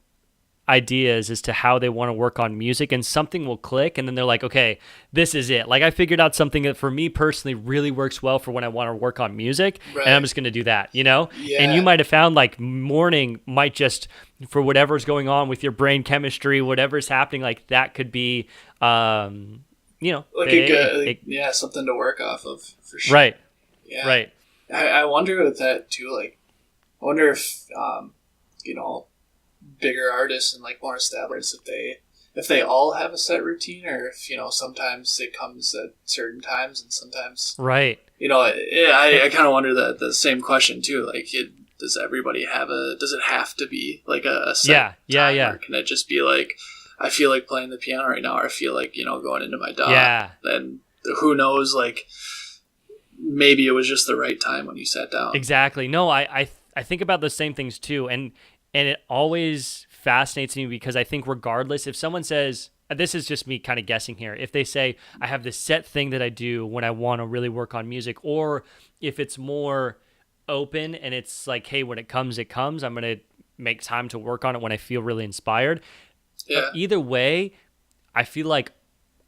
ideas as to how they want to work on music, and something will click, and then they're like, okay, this is it. Like I figured out something that for me personally really works well for when I want to work on music, and I'm just going to do that, And you might have found like morning might just, for whatever's going on with your brain chemistry, whatever's happening, like that could be like something to work off of for sure. Right. I wonder with that too, like I wonder if bigger artists and like more established, if they all have a set routine, or if sometimes it comes at certain times and sometimes I kind of wonder that the same question too, like does everybody does it have to be like a set time, or can it just be like, I feel like playing the piano right now, or I feel like going into my dog, then who knows, like maybe it was just the right time when you sat down. Exactly. No, I think about the same things too, and it always fascinates me because I think regardless, if someone says, this is just me kind of guessing here, if they say, I have this set thing that I do when I want to really work on music, or if it's more open and it's like, hey, when it comes, I'm going to make time to work on it when I feel really inspired. But either way, I feel like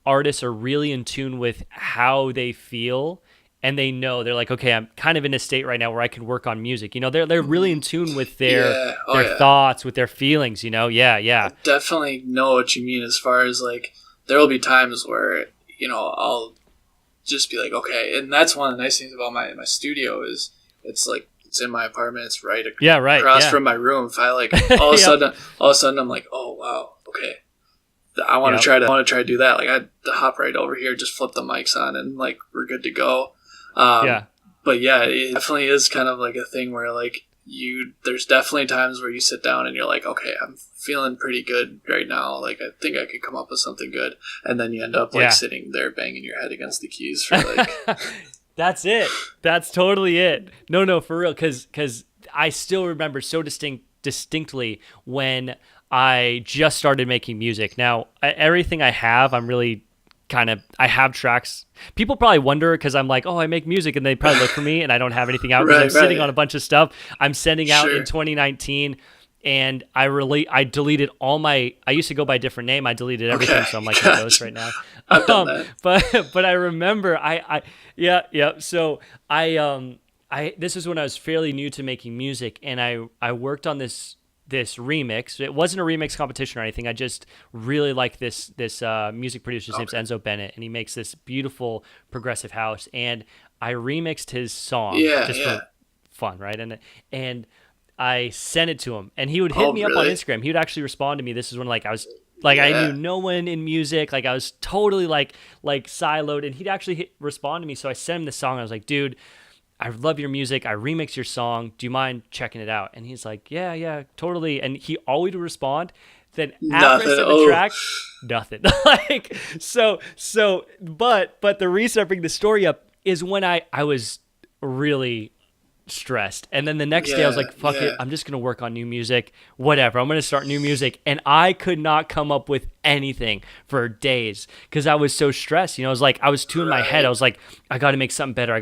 artists are really in tune with how they feel, and they know, they're like, okay, I'm kind of in a state right now where I can work on music. They're really in tune with their thoughts, with their feelings, I definitely know what you mean, as far as like, there will be times where, I'll just be like, okay. And that's one of the nice things about my studio is it's like, it's in my apartment. It's right across from my room. If I like, all of a sudden I'm like, oh wow, okay. I want to try to do that. Like I hop right over here, just flip the mics on, and like we're good to go. Yeah. But yeah, it definitely is kind of like a thing where like there's definitely times where you sit down and you're like, okay, I'm feeling pretty good right now. Like, I think I could come up with something good. And then you end up like sitting there banging your head against the keys for like, That's it. That's totally it. No, for real. Cause I still remember so distinctly when I just started making music. Now, everything I have, I'm really I have tracks. People probably wonder because I'm like, oh, I make music, and they probably look for me, and I don't have anything out because I'm sitting on a bunch of stuff I'm sending out in 2019, and I deleted all my. I used to go by a different name. I deleted everything, so I'm like a ghost right now. I've done that. But I remember So this was when I was fairly new to making music, and I worked on this remix. It wasn't a remix competition or anything. I just really like this music producer. His name's Enzo Bennett, and he makes this beautiful progressive house. And I remixed his song for fun, right? And I sent it to him, and he would hit me up on Instagram. He would actually respond to me. This is when I was like I knew no one in music. Like I was totally like siloed, and he'd actually respond to me. So I sent him the song. I was like, dude, I love your music. I remix your song. Do you mind checking it out? And he's like, yeah, totally. And he always would respond. Then after I sent the track, nothing. But the reason I bring the story up is when I was really stressed. And then the next day I was like, fuck it. I'm just going to work on new music. Whatever. I'm going to start new music. And I could not come up with anything for days because I was so stressed. I was like, I was in my head. I was like, I got to make something better.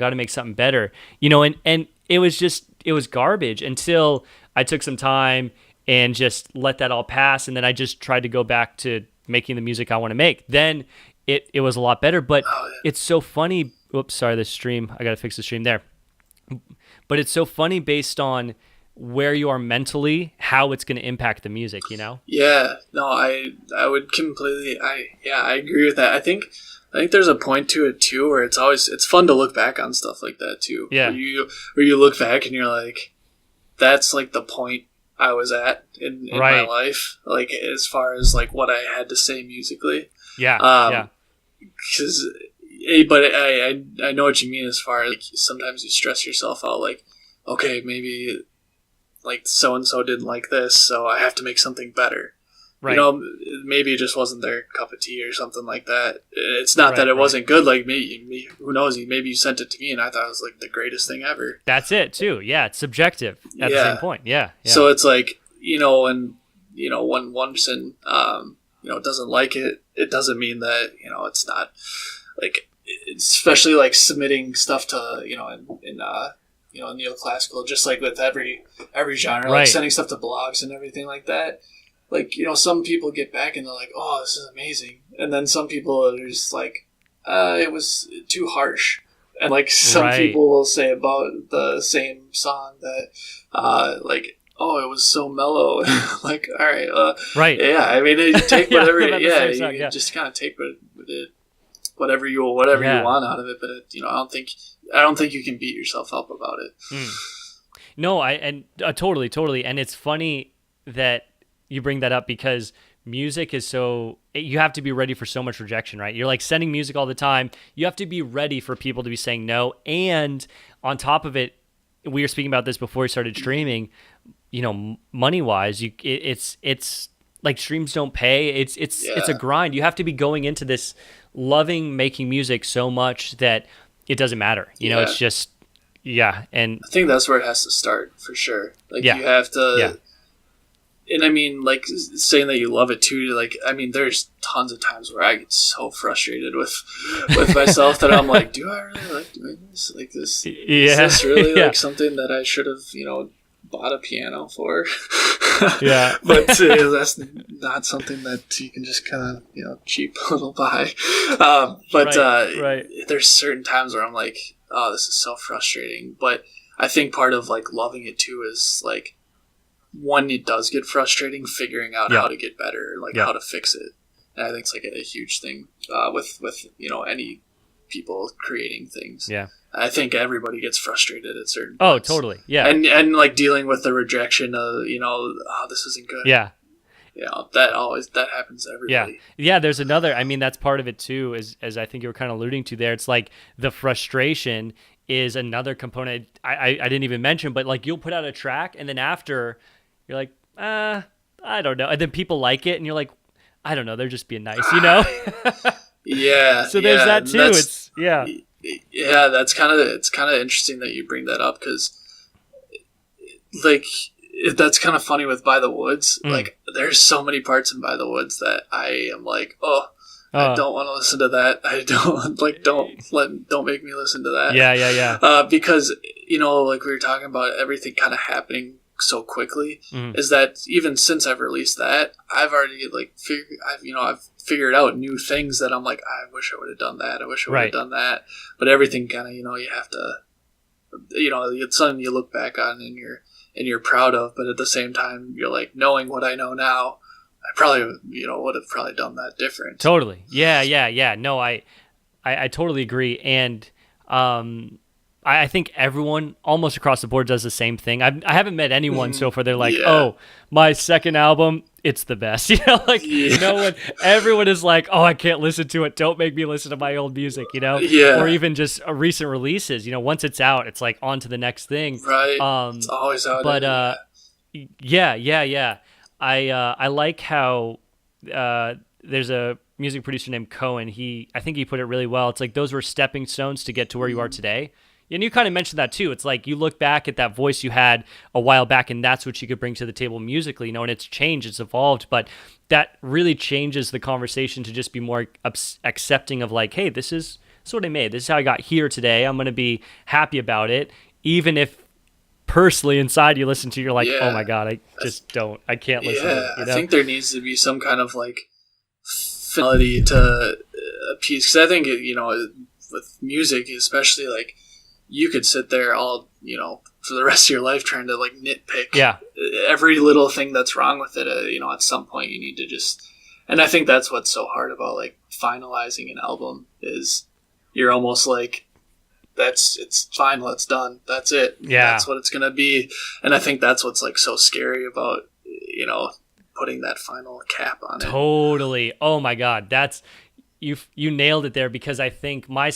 And it was garbage until I took some time and just let that all pass. And then I just tried to go back to making the music I want to make. Then it was a lot better, but it's so funny. Oops, sorry, the stream. I got to fix the stream there. But it's so funny based on where you are mentally, how it's going to impact the music, Yeah, no, I would completely, I agree with that. I think there's a point to it too, where it's fun to look back on stuff like that too. Yeah. Where you look back and you're like, that's like the point I was at in my life, like as far as like what I had to say musically. Yeah. Because. But I know what you mean as far as like, sometimes you stress yourself out like, okay, maybe like so-and-so didn't like this, so I have to make something better. Right. Maybe it just wasn't their cup of tea or something like that. It's not that it wasn't good. Like me, who knows? Maybe you sent it to me and I thought it was like the greatest thing ever. That's it too. Yeah. It's subjective at the same point. Yeah. So it's like, when one person, doesn't like it, it doesn't mean that, it's not like, especially like submitting stuff to in neoclassical, just like with every genre, like sending stuff to blogs and everything like that. Like some people get back and they're like, "Oh, this is amazing," and then some people are just like, "It was too harsh." And like some people will say about the same song that, like, "Oh, it was so mellow." Like, all right, yeah. I mean, you take whatever, you just kind of take whatever you want out of it, but I don't think you can beat yourself up about it. No, totally, and it's funny that you bring that up because music is you have to be ready for so much rejection, right? You're like sending music all the time. You have to be ready for people to be saying no, and on top of it, we were speaking about this before we started streaming. Money wise, it's like streams don't pay. It's a grind. You have to be going into this loving making music so much that it doesn't matter. It's just and I think that's where it has to start for sure. Like you have to and I mean, like saying that you love it too, like I mean there's tons of times where I get so frustrated with myself that I'm like, do I really like doing this? Like this is this really like something that I should have, bought a piano for? But that's not something that you can just kind of cheap little buy. There's certain times where I'm like, oh, this is so frustrating. But I think part of like loving it too is like when it does get frustrating, figuring out how to get better, like how to fix it. And I think it's like a huge thing with any people creating things. I think everybody gets frustrated at certain points. Oh, totally. Yeah. And like dealing with the rejection of, this isn't good. Yeah. That happens to everybody. Yeah. There's another, I mean, that's part of it too, as I think you were kind of alluding to there. It's like the frustration is another component I didn't even mention, but like you'll put out a track and then after you're like, I don't know. And then people like it and you're like, I don't know, they're just being nice, you know? Yeah. So there's that too. That's it's kind of interesting that you bring that up, because like that's kind of funny with By the Woods. Like there's so many parts in By the Woods that I am like, I don't want to listen to that. I don't don't make me listen to that. Yeah. Because like we were talking about everything kind of happening so quickly, is that even since I've released that, I've already I've figured out new things that I'm like, I wish I would have done that. I wish I would have done that. But everything kind of, you have to, it's something you look back on and you're proud of. But at the same time, you're like, knowing what I know now, I probably, would have probably done that different. Totally. Yeah. No, I totally agree. And, I think everyone almost across the board does the same thing. I haven't met anyone so far they're like, oh, my second album, it's the best. No one, everyone is like, oh, I can't listen to it. Don't make me listen to my old music, Yeah. Or even just recent releases. Once it's out, it's like on to the next thing. Right. It's always out. But yeah. I like how there's a music producer named Cohen. I think he put it really well. It's like those were stepping stones to get to where you are today. And you kind of mentioned that too. It's like you look back at that voice you had a while back, and that's what you could bring to the table musically, and it's changed, it's evolved, but that really changes the conversation to just be more accepting of like, hey, this is what I made. This is how I got here today. I'm going to be happy about it, even if personally inside you listen to, you're like, oh my God, I can't listen to it. I think there needs to be some kind of like finality to a piece. Because I think, with music, especially, like, you could sit there all, for the rest of your life trying to like nitpick every little thing that's wrong with it. At some point you need to just, and I think that's what's so hard about like finalizing an album is you're almost like, it's final, it's done, that's it. Yeah. That's what it's going to be. And I think that's what's like so scary about, putting that final cap on it. Totally. Oh my God. You nailed it there, because I think I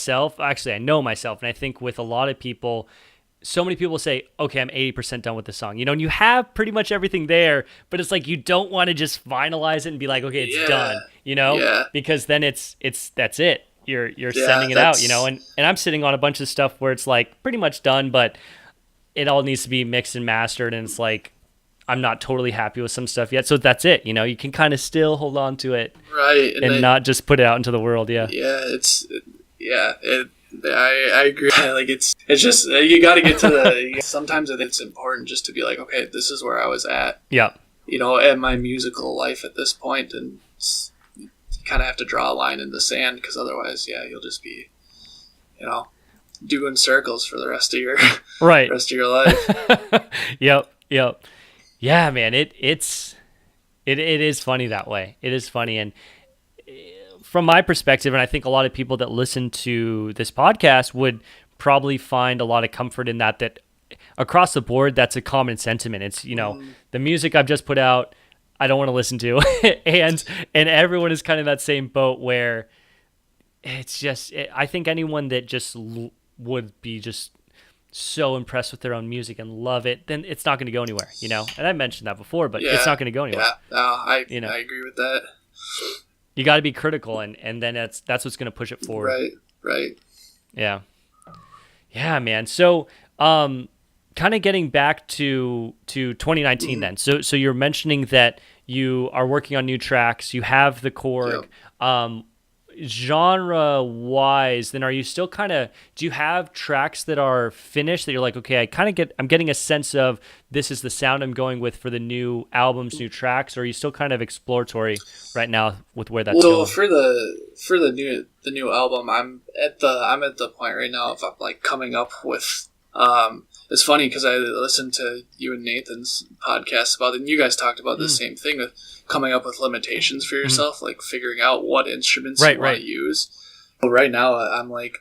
know myself, and I think with a lot of people, so many people say, okay, I'm 80% done with the song, and you have pretty much everything there, but it's like you don't want to just finalize it and be like, okay, it's done, because then that's it. You're sending it out, and I'm sitting on a bunch of stuff where it's like pretty much done, but it all needs to be mixed and mastered, and it's like I'm not totally happy with some stuff yet. So that's it. You can kind of still hold on to it. Right. And not just put it out into the world. Yeah. Yeah. I agree. Like it's just, you got to get to sometimes I think it's important just to be like, okay, this is where I was at. Yeah. At my musical life at this point, and you kind of have to draw a line in the sand, because otherwise, you'll just be, doing circles for the rest of your, rest of your life. Yep. Yeah, man, it is funny that way. It is funny, and from my perspective, and I think a lot of people that listen to this podcast would probably find a lot of comfort in that across the board, that's a common sentiment. It's, the music I've just put out, I don't want to listen to, and everyone is kind of that same boat where it's just, I think anyone that just would be just so impressed with their own music and love it, then it's not going to go anywhere, And I mentioned that before, but it's not going to go anywhere. Yeah, no, I agree with that. You got to be critical, and then that's what's going to push it forward. Right. Yeah, man. So, kind of getting back to 2019 then. So you're mentioning that you are working on new tracks. You have the chord. Yep. Genre wise, then are you still do you have tracks that are finished that you're like, okay, I'm getting a sense of this is the sound I'm going with for the new albums, new tracks, or are you still kind of exploratory right now with where that's going? For the new album, I'm at the point right now of I'm like coming up with it's funny because I listened to you and Nathan's podcast about it, and you guys talked about the same thing of coming up with limitations for yourself, like figuring out what instruments you want to use. But right now, I'm like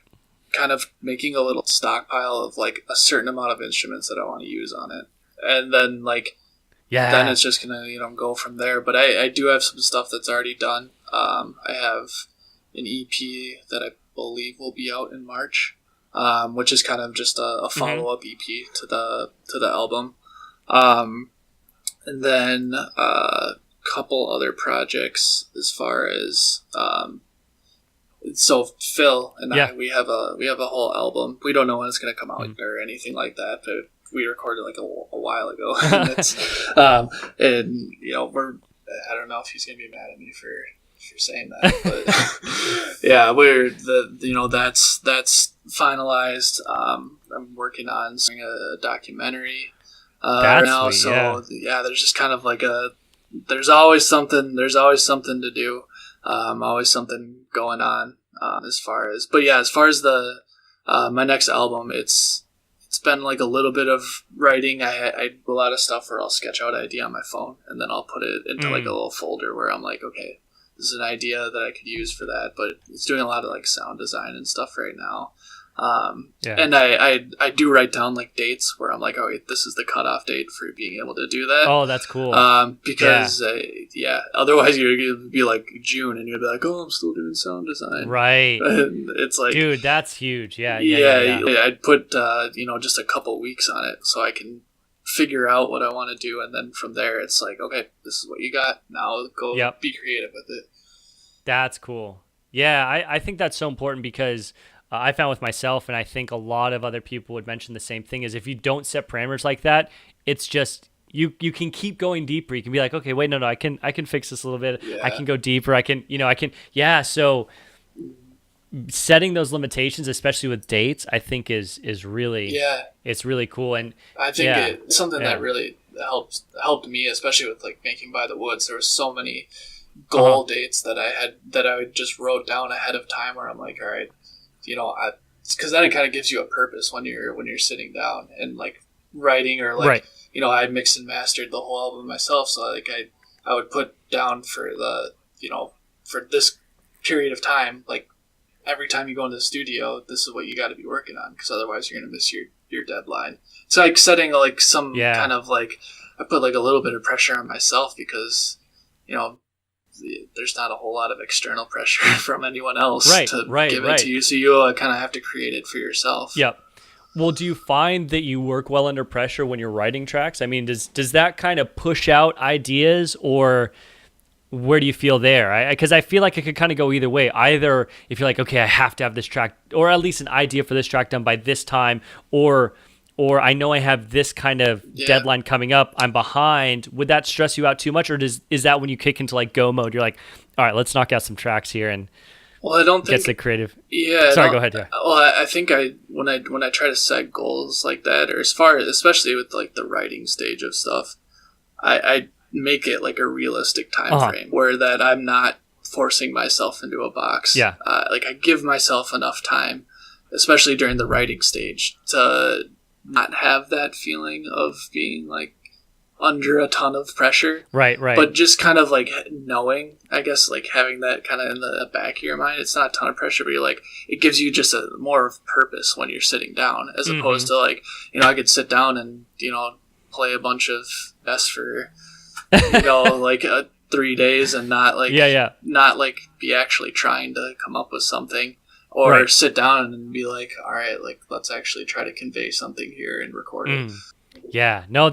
kind of making a little stockpile of like a certain amount of instruments that I want to use on it, and then then it's just gonna go from there. But I do have some stuff that's already done. I have an EP that I believe will be out in March. which is kind of just a follow up EP to the album. And then a couple other projects as far as so Phil and I, we have a whole album. We don't know when it's going to come out or anything like that, but we recorded like a while ago. And it's, and you know, I don't know if he's going to be mad at me for saying that, but yeah, that's finalized. I'm working on a documentary right now. Sweet, so yeah, there's just kind of like there's always something to do. Always something going on, as far as the my next album, it's been like a little bit of writing. I do a lot of stuff where I'll sketch out an idea on my phone and then I'll put it into like a little folder where I'm like, okay, this is an idea that I could use for that, but it's doing a lot of like sound design and stuff right now. And I do write down like dates where I'm like, oh, wait, this is the cutoff date for being able to do that. Oh, that's cool. Because otherwise you're gonna be like June and you'll be like, oh, I'm still doing sound design. Right. And it's like, dude, that's huge. Yeah. I'd put just a couple weeks on it so I can figure out what I want to do, and then from there it's like, okay, this is what you got. Now go be creative with it. That's cool. Yeah, I think that's so important because I found with myself, and I think a lot of other people would mention the same thing, is if you don't set parameters like that, it's just you can keep going deeper. You can be like, okay, wait, no, I can fix this a little bit. Yeah. I can go deeper. So setting those limitations, especially with dates, I think is really it's really cool. And I think it's something that really helped me, especially with like making By the Woods. There were so many goal dates that I just wrote down ahead of time where I'm like, all right, because then it kind of gives you a purpose when you're sitting down and like writing, or like I mixed and mastered the whole album myself, so like I would put down for the for this period of time, like every time you go into the studio, this is what you got to be working on, because otherwise you're gonna miss your deadline. It's like setting like some kind of like, I put like a little bit of pressure on myself because there's not a whole lot of external pressure from anyone else to give it to you. So you kind of have to create it for yourself. Yep. Well, do you find that you work well under pressure when you're writing tracks? I mean, does that kind of push out ideas, or where do you feel there? Because I feel like it could kind of go either way. Either if you're like, okay, I have to have this track, or at least an idea for this track done by this time, or I know I have this kind of deadline coming up, I'm behind. Would that stress you out too much, or is that when you kick into like go mode, you're like, all right, let's knock out some tracks here and I don't think gets the creative. Yeah. Sorry, go ahead. Yeah. Well, I think when I try to set goals like that, or especially with like the writing stage of stuff, I make it like a realistic time frame where that I'm not forcing myself into a box. Yeah. Like I give myself enough time, especially during the writing stage, to not have that feeling of being like under a ton of pressure. Right. But just kind of like knowing, I guess, like having that kind of in the back of your mind. It's not a ton of pressure, but you're like, it gives you just a more of purpose when you're sitting down, as opposed to like, I could sit down and, play a bunch of S for, like 3 days and not like, not like be actually trying to come up with something. Or sit down and be like, all right, like let's actually try to convey something here and record it. Yeah, no,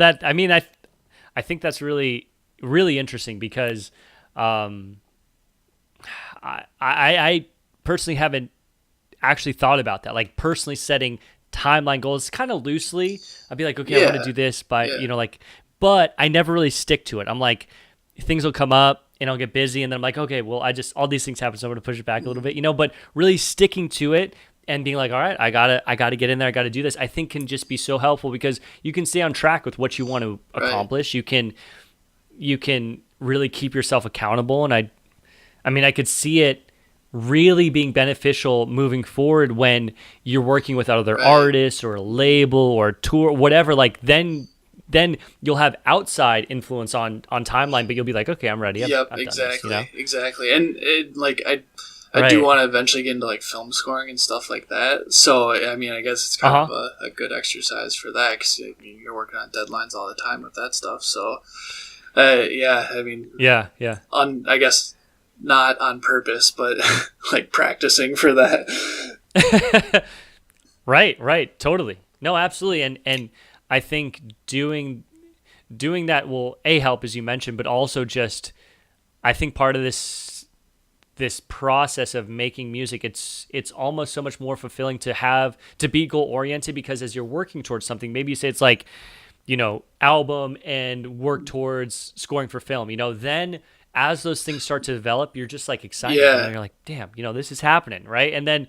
I think that's really, really interesting because I personally haven't actually thought about that. Like personally setting timeline goals kind of loosely. I'd be like, okay, I want to do this by, but I never really stick to it. I'm like, things will come up and I'll get busy, and then I'm like, okay, well, all these things happen, so I'm going to push it back a little bit, but really sticking to it and being like, all right, I gotta get in there, I gotta do this, I think can just be so helpful, because you can stay on track with what you want to accomplish. You can really keep yourself accountable, and I mean, I could see it really being beneficial moving forward when you're working with other artists or a label or a tour, whatever. Like then you'll have outside influence on timeline, but you'll be like, okay, I'm ready. I've exactly, done this, exactly. And I do want to eventually get into like film scoring and stuff like that. So I mean, I guess it's kind of a good exercise for that, because you're working on deadlines all the time with that stuff. So I mean, I guess not on purpose, but like practicing for that. Right, totally. No, absolutely. And I think doing that will help, as you mentioned, but also just, I think part of this process of making music, it's almost so much more fulfilling to be goal oriented, because as you're working towards something, maybe you say it's like, album and work towards scoring for film, then as those things start to develop, you're just like excited, Yeah, you're like, damn, this is happening, right? And then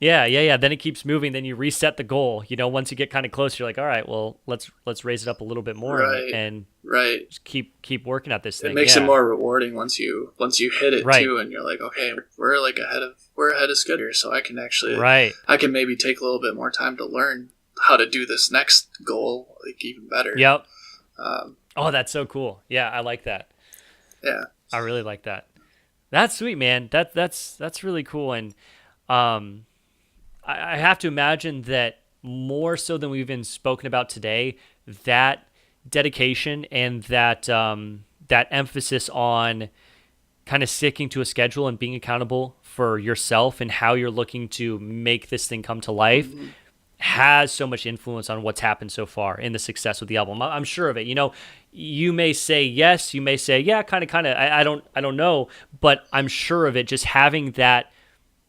yeah. Then it keeps moving. Then you reset the goal. Once you get kind of close, you're like, all right, well, let's raise it up a little bit more, right, and right. just keep working at this It thing. makes it Yeah, more rewarding once you hit it right, too, and you're like, okay, we're ahead of schedule, so right. I can maybe take a little bit more time to learn how to do this next goal like even better. Yep. Um, Oh, that's so cool. Yeah, I like that. yeah, I really like that. That's sweet, man. That's really cool. And um, I have to imagine that more so than we've even spoken about today, that dedication and that emphasis on kind of sticking to a schedule and being accountable for yourself and how you're looking to make this thing come to life mm-hmm. has so much influence on what's happened so far in the success with the album. I'm sure of it. You may say yes, you may say yeah, kind of. I don't know, but I'm sure of it. Just having that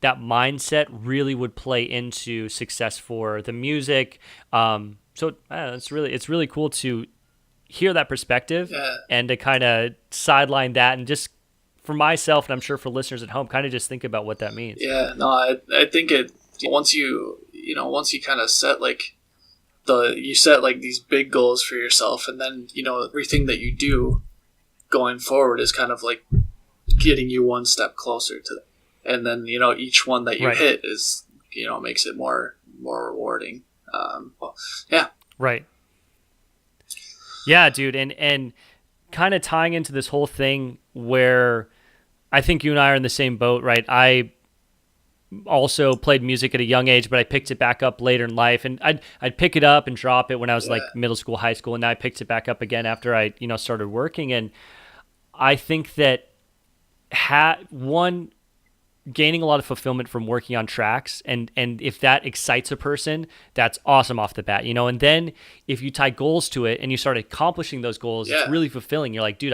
mindset really would play into success for the music. So it's really cool to hear that perspective, Yeah, and to kind of sideline that, and just for myself, and I'm sure for listeners at home, kind of just think about what that means. yeah. No, I think it once you kind of set like you set like these big goals for yourself, and then everything that you do going forward is kind of like getting you one step closer to that. And then each one that you Right. hit is makes it more rewarding. Well, yeah, Right. Yeah, dude, and kind of tying into this whole thing where I think you and I are in the same boat, right? I also played music at a young age, but I picked it back up later in life, and I'd pick it up and drop it when I was yeah, like middle school, high school, and now I picked it back up again after I started working. And I think that one, gaining a lot of fulfillment from working on tracks, and if that excites a person, that's awesome off the bat, and then if you tie goals to it and you start accomplishing those goals, yeah, it's really fulfilling. You're like, dude,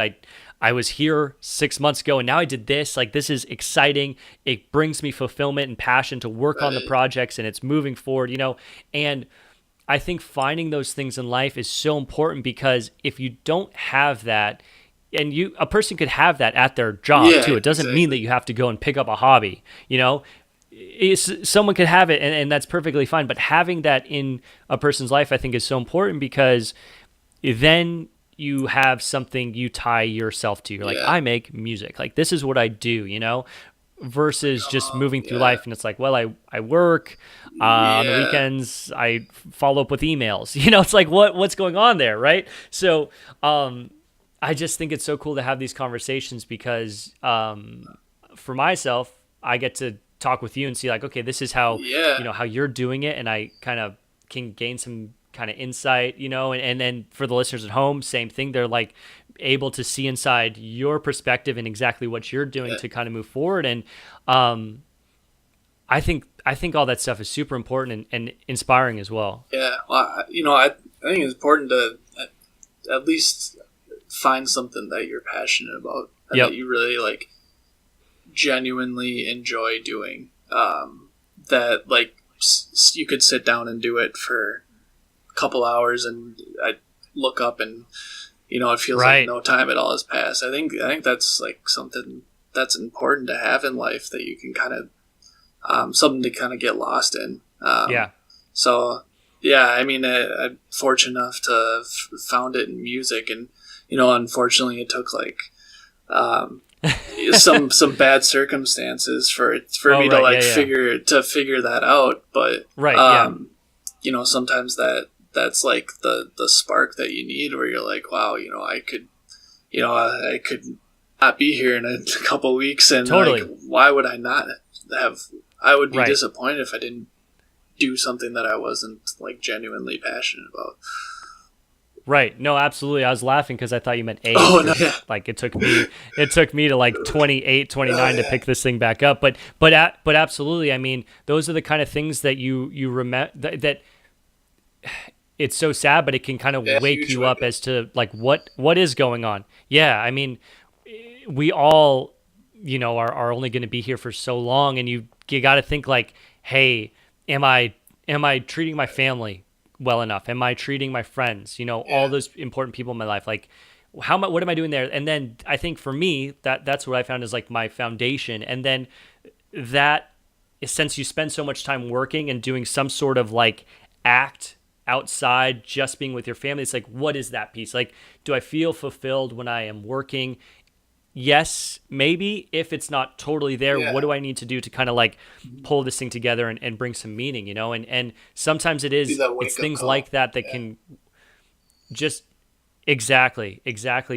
I was here 6 months ago and now I did this. Like, this is exciting. It brings me fulfillment and passion to work on the right, projects, and it's moving forward, and I think finding those things in life is so important, because if you don't have that, and a person could have that at their job yeah, too. It doesn't mean that exactly. you have to go and pick up a hobby. Someone could have it, and that's perfectly fine. But having that in a person's life, I think, is so important, because then you have something you tie yourself to. You're like, Yeah, I make music. Like, this is what I do. Versus just moving through yeah, life, and it's like, well, I work on the yeah, weekends. I follow up with emails. It's like, what's going on there, right? So, I just think it's so cool to have these conversations, because for myself, I get to talk with you and see like, okay, this is how, yeah, how you're doing it. And I kind of can gain some kind of insight, and then for the listeners at home, same thing. They're like able to see inside your perspective and exactly what you're doing yeah, to kind of move forward. And I think all that stuff is super important and inspiring as well. yeah. Well, I think it's important to at least find something that you're passionate about and that Yep. you really like genuinely enjoy doing. That like you could sit down and do it for a couple hours, and I look up and it feels like Right. no time at all has passed. I think that's like something that's important to have in life, that you can kind of something to kind of get lost in. Yeah. So yeah, I mean, I'm fortunate enough to have found it in music, and unfortunately, it took like um, some bad circumstances for Oh, me to right. like Yeah. Yeah. figure that out. But Right. Yeah. sometimes that's like the spark that you need, where you're like, wow, I could not be here in a couple weeks, and Totally. like, why would I not have? I would be Right. disappointed if I didn't do something that I wasn't like genuinely passionate about. Right. No, absolutely. I was laughing because I thought you meant age. Oh no, 'Cause, yeah. like it took me to like 28, 29 to pick this thing back up. But absolutely. I mean, those are the kind of things that you remember that it's so sad, but it can kind of Yeah, wake huge you wake up up. as to like what is going on. Yeah. I mean, we all, are only going to be here for so long, and you got to think like, hey, am I treating my family well enough? Am I treating my friends? All Yeah, those important people in my life. Like, what am I doing there? And then I think for me, that's what I found is like my foundation. And then that, since you spend so much time working and doing some sort of like act outside just being with your family, it's like, what is that piece? Like, do I feel fulfilled when I am working? Yes, maybe. If it's not totally there, what yeah. do I need to do to kind of like pull this thing together and bring some meaning, and sometimes Be that it's wake up things like call. that Yeah, can just exactly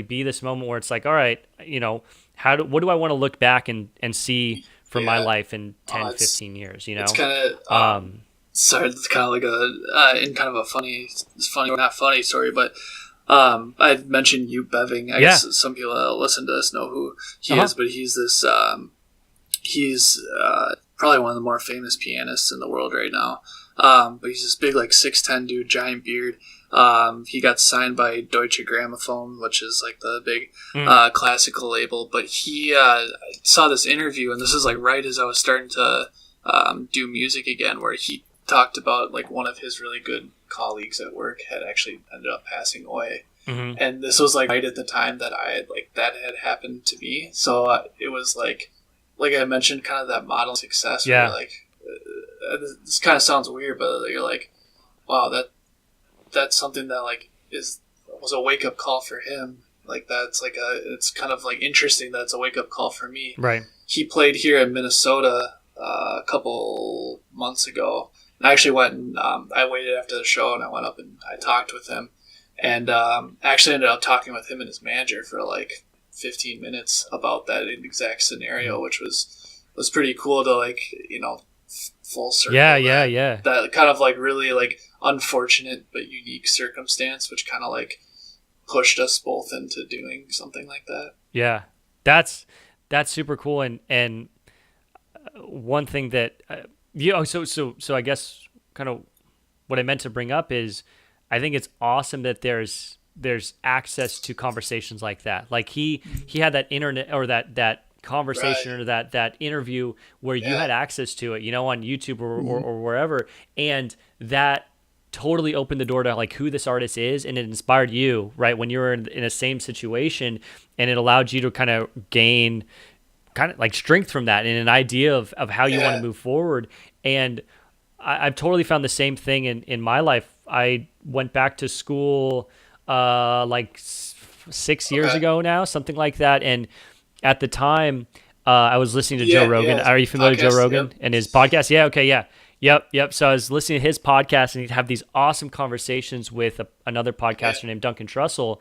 be this moment where it's like, all right, what do I want to look back and see from my yeah. life in Oh, 10, 15 years, it's kind of sorry, it's kind of like in kind of a funny, not funny story, but I mentioned you Beving. I Yeah. guess some people that listen to this know who he Uh-huh. is, but he's probably one of the more famous pianists in the world right now. But he's this big, like 6'10" dude, giant beard. He got signed by Deutsche Grammophon, which is like the big Mm. classical label. But he saw this interview, and this is like right as I was starting to do music again, where he talked about like one of his really good colleagues at work had actually ended up passing away. Hmm. And this was like right at the time that that had happened to me. So it was like I mentioned, kind of that model of success. Where Yeah. you're like, this kind of sounds weird, but you're like, wow, that's something that like was a wake up call for him. Like that's like it's kind of like interesting that it's a wake up call for me. Right. He played here in Minnesota a couple months ago. And I actually went and I waited after the show and I went up and I talked with him, and actually ended up talking with him and his manager for like 15 minutes about that exact scenario, which was pretty cool to like full circle. Yeah. That kind of like really like unfortunate but unique circumstance, which kind of like pushed us both into doing something like that. Yeah. That's super cool. And one thing that so I guess kind of what I meant to bring up is I think it's awesome that there's access to conversations like that. Like he had that internet or that conversation Right. or that interview where you Yeah. had access to it, on YouTube or wherever, and that totally opened the door to like who this artist is, and it inspired you, right, when you were in a same situation, and it allowed you to kind of gain kind of like strength from that and an idea of how you want to Yeah. move forward. And I've totally found the same thing in my life. I went back to school like 6 years Okay. ago now, something like that. And at the time, I was listening to Joe Yeah. Rogan. Yeah. Are you familiar with Joe Podcast. Rogan Yep. and his podcast? Yeah. Okay. Yeah. Yep. So I was listening to his podcast, and he'd have these awesome conversations with another podcaster named Duncan Trussell.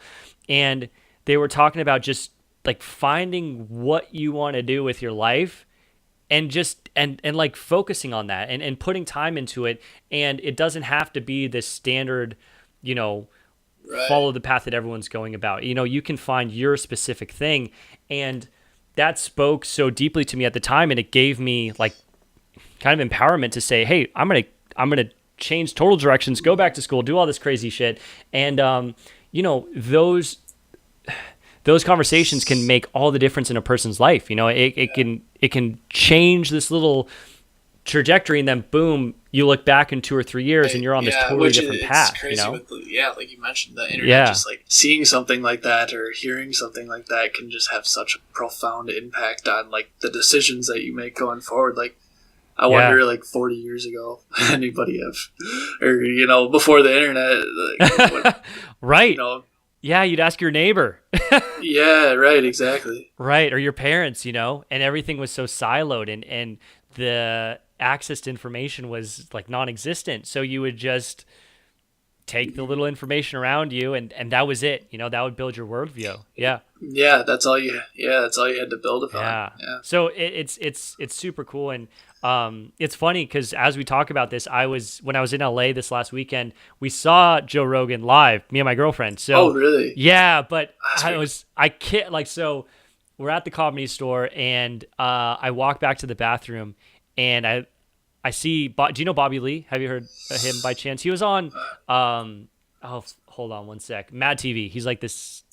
And they were talking about just like finding what you want to do with your life, and just and like focusing on that and putting time into it. And it doesn't have to be this standard, you know, Right. follow the path that everyone's going about. You can find your specific thing. And that spoke so deeply to me at the time, and it gave me like kind of empowerment to say, hey, I'm gonna change total directions, go back to school, do all this crazy shit. And those conversations can make all the difference in a person's life. It can change this little trajectory, and then boom, you look back in 2 or 3 years and you're on this totally which different it's path. crazy with like you mentioned, the internet. Yeah. Just like seeing something like that or hearing something like that can just have such a profound impact on like the decisions that you make going forward. Like I wonder, like 40 years ago, anybody have, or before the internet, like, Right. you know, Yeah, you'd ask your neighbor. yeah, right, exactly. Right, or your parents, and everything was so siloed, and the access to information was like non-existent. So you would just take the little information around you, and that was it. You know, that would build your worldview. Yeah. Yeah, that's all you had to build upon. Yeah. So it's super cool. And it's funny because as we talk about this, when I was in LA this last weekend, we saw Joe Rogan live, me and my girlfriend. So oh, really? Yeah, but I can't, like, so we're at the Comedy Store, and I walk back to the bathroom, and I see, do you know Bobby Lee? Have you heard of him by chance? He was on, hold on one sec, Mad TV. He's like this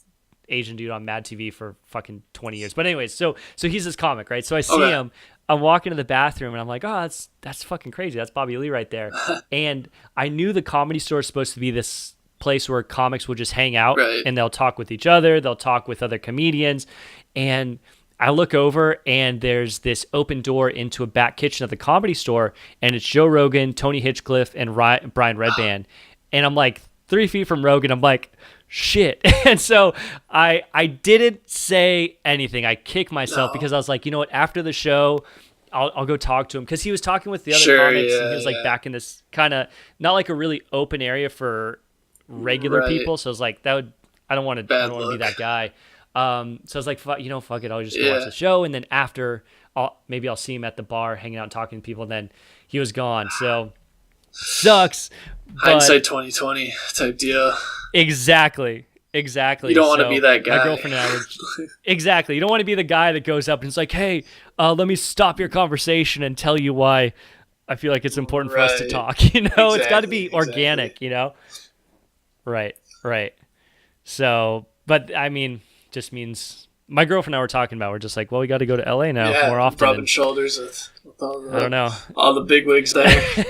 Asian dude on Mad TV for fucking 20 years. But anyways, so he's this comic, right? So I see him, I'm walking to the bathroom, and I'm like, oh, that's fucking crazy. That's Bobby Lee right there. And I knew the Comedy Store is supposed to be this place where comics will just hang out, and they'll talk with each other. They'll talk with other comedians. And I look over, and there's this open door into a back kitchen of the Comedy Store, and it's Joe Rogan, Tony Hinchcliffe, and Brian Redband. And I'm like 3 feet from Rogan. I'm like, shit. And so I didn't say anything. I kicked myself because I was like, you know what? After the show, I'll go talk to him, because he was talking with the other comics, and he was like back in this kind of not like a really open area for regular people. So I was like, I don't want to be that guy. So I was like, fuck it. I'll just go watch the show. And then after, maybe I'll see him at the bar hanging out and talking to people. And then he was gone. So sucks. Hindsight 2020 type deal. Exactly. You don't want to be that guy. My girlfriend and I were exactly. You don't want to be the guy that goes up and is like, hey, let me stop your conversation and tell you why I feel like it's important for us to talk. It's got to be organic, Right. So, but I mean, just means my girlfriend and I were talking about, we're just like, well, we got to go to LA now more often. Rubbing shoulders with I don't know. All the bigwigs there.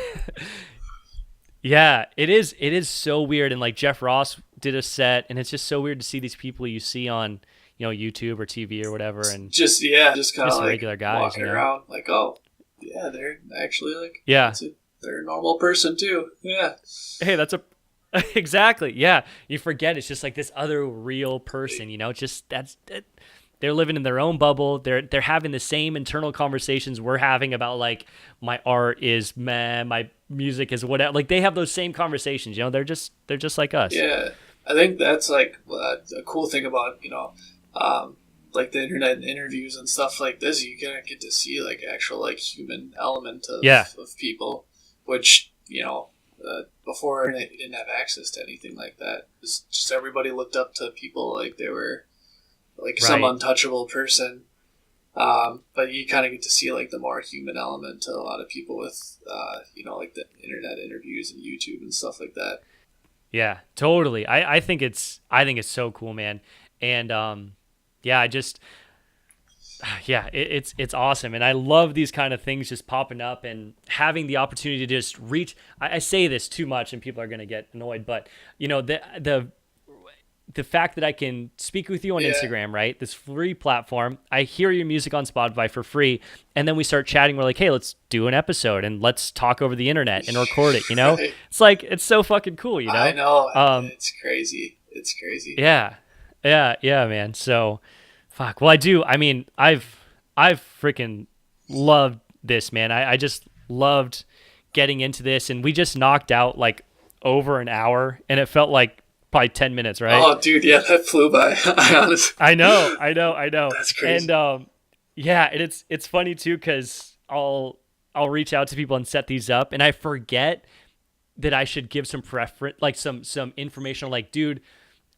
Yeah, it is so weird. And like Jeff Ross did a set, and it's just so weird to see these people you see on, YouTube or TV or whatever, and just kind of like regular guys walking around like, oh yeah, they're actually like, they're a normal person too. Yeah. Hey, exactly. Yeah. You forget it's just like this other real person, just they're living in their own bubble. They're having the same internal conversations we're having about like, my art is meh, my music is whatever. Like they have those same conversations, they're just like us. Yeah. I think that's like a cool thing about, like the internet interviews and stuff like this. You kind of get to see like actual like human element of people, which, before you didn't have access to anything like that. It's just everybody looked up to people like they were like some untouchable person. But you kind of get to see like the more human element to a lot of people with, like the internet interviews and YouTube and stuff like that. Yeah, totally. I think it's so cool, man. And it's awesome. And I love these kind of things just popping up and having the opportunity to just reach. I say this too much and people are going to get annoyed, but the fact that I can speak with you on Instagram, right? This free platform. I hear your music on Spotify for free. And then we start chatting. We're like, hey, let's do an episode and let's talk over the internet and record it, Right. It's like, it's so fucking cool, I know. It's crazy. Yeah, man. So, fuck. Well, I've freaking loved this, man. I just loved getting into this. And we just knocked out like over an hour, and it felt like probably 10 minutes, right? Oh, dude, yeah, that flew by. I know. That's crazy. And it's funny too, because I'll reach out to people and set these up, and I forget that I should give some preference, like some information. Like, dude,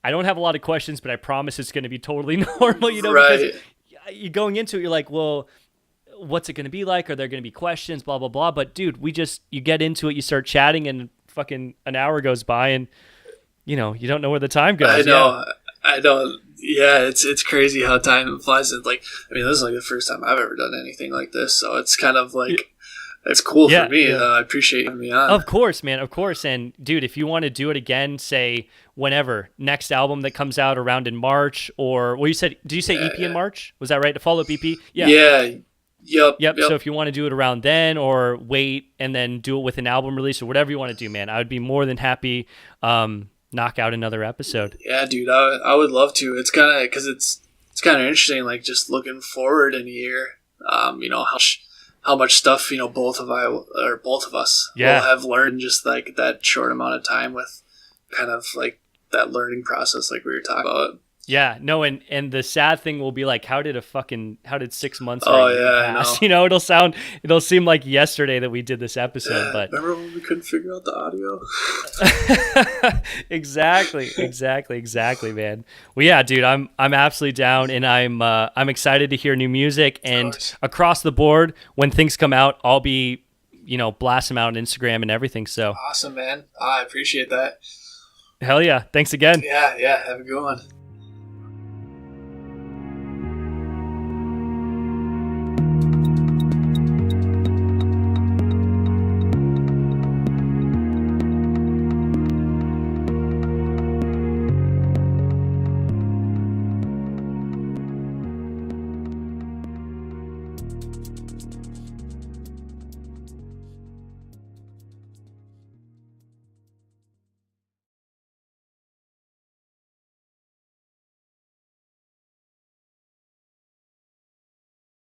I don't have a lot of questions, but I promise it's going to be totally normal, right. Because you going into it, you're like, well, what's it going to be like? Are there going to be questions? Blah blah blah. But dude, you get into it, you start chatting, and fucking an hour goes by, and you don't know where the time goes. I know. Yeah, it's crazy how time flies. It's like, this is like the first time I've ever done anything like this, so it's kind of like, it's cool for me. I appreciate you having me on. Of course, man. Of course. And dude, if you want to do it again, say whenever, next album that comes out around in March, or did you say EP in March? Was that right? To follow up EP? Yeah. Yep. So if you want to do it around then, or wait and then do it with an album release, or whatever you want to do, man, I would be more than happy. Knock out another episode. Yeah, dude, I would love to. It's kind of, because it's kind of interesting, like just looking forward in a year. How much stuff both of us will have learned just like that short amount of time with kind of like that learning process, like we were talking about. Yeah, no, and the sad thing will be like, how did 6 months or Oh a year yeah, pass? I know. It'll seem like yesterday that we did this episode, Yeah, but remember when we couldn't figure out the audio? exactly, man. Well, yeah, dude, I'm absolutely down, and I'm excited to hear new music, and across the board, when things come out, I'll be, blast them out on Instagram and everything. So Awesome, man. I appreciate that. hell yeah, thanks again. Yeah, have a good one.